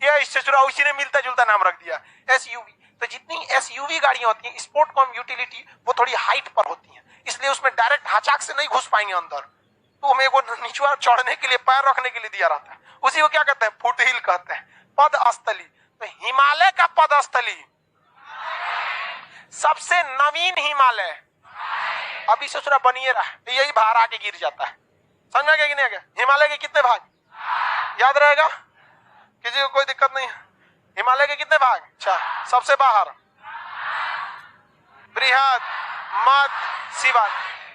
ये इससे जुड़ा उसी ने मिलता जुलता नाम रख दिया एसयूवी। तो जितनी एसयूवी गाड़ियां होती हैं, स्पोर्ट कम यूटिलिटी, वो थोड़ी हाइट पर होती हैं, इसलिए उसमें डायरेक्ट हाचाक से नहीं घुस पाएंगे अंदर, तो हमें वो नीचुआ चढ़ने के लिए, पैर रखने के लिए दिया रहता है। उसी को क्या कहते हैं? फुट हिल कहते हैं, पदस्थली। तो हिमालय का पदस्थली सबसे नवीन हिमालय अभी से थोड़ा बनिए रहा है, तो यही बाहर आके गिर जाता है। समझ में गया कि नहीं गया? हिमालय के कितने भाग याद रहेगा? किसी को कोई दिक्कत नहीं? हिमालय के कितने भाग? अच्छा, सबसे बाहर बृहद, मध्य, शिवा।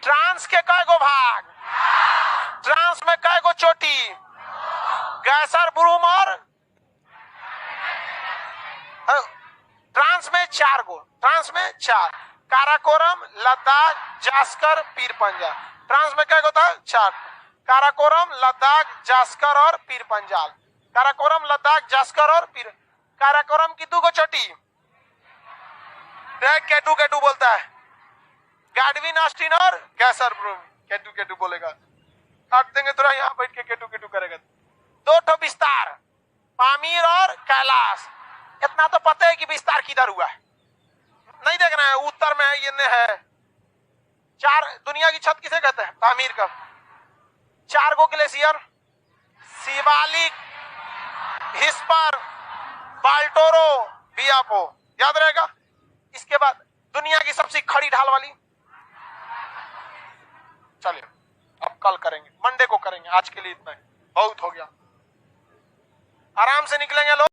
ट्रांस के कय गो भाग? ट्रांस में कय गो चोटी? गैसर, ब्रूम और ट्रांस में 4 गो। ट्रांस में 4, काराकोरम, लद्दाख, जास्कर, पीर पंजाल। ट्रांस में क्या होता है? 4, काराकोरम, लद्दाख, जास्कर और पीर पंजाल। काराकोरम, लद्दाख, जास्कर और पीर। काराकोरम की 2 गो चोटी, केटू केटू बोलता है, गाडविन ऑस्टिन और गैसर ब्रूम। केटू केटू बोलेगा, काट देंगे तुरा, यहाँ बैठ के केटू केटू करेगा। 2 ठो विस्तार, पामीर और कैलाश। इतना तो पता है कि विस्तार किधर हुआ है, नहीं देखना है, उत्तर में है, ये है। 4 दुनिया की छत किसे कहते हैं? पामीर का। 4 गो ग्लेशियर, शिवालिक, हिस्पर, बाल्टोरो, बियापो, याद रहेगा। इसके बाद दुनिया की सबसे खड़ी ढाल वाली, चलिए अब कल करेंगे, मंडे को करेंगे। आज के लिए इतना ही बहुत हो गया, आराम से निकलेंगे लोग।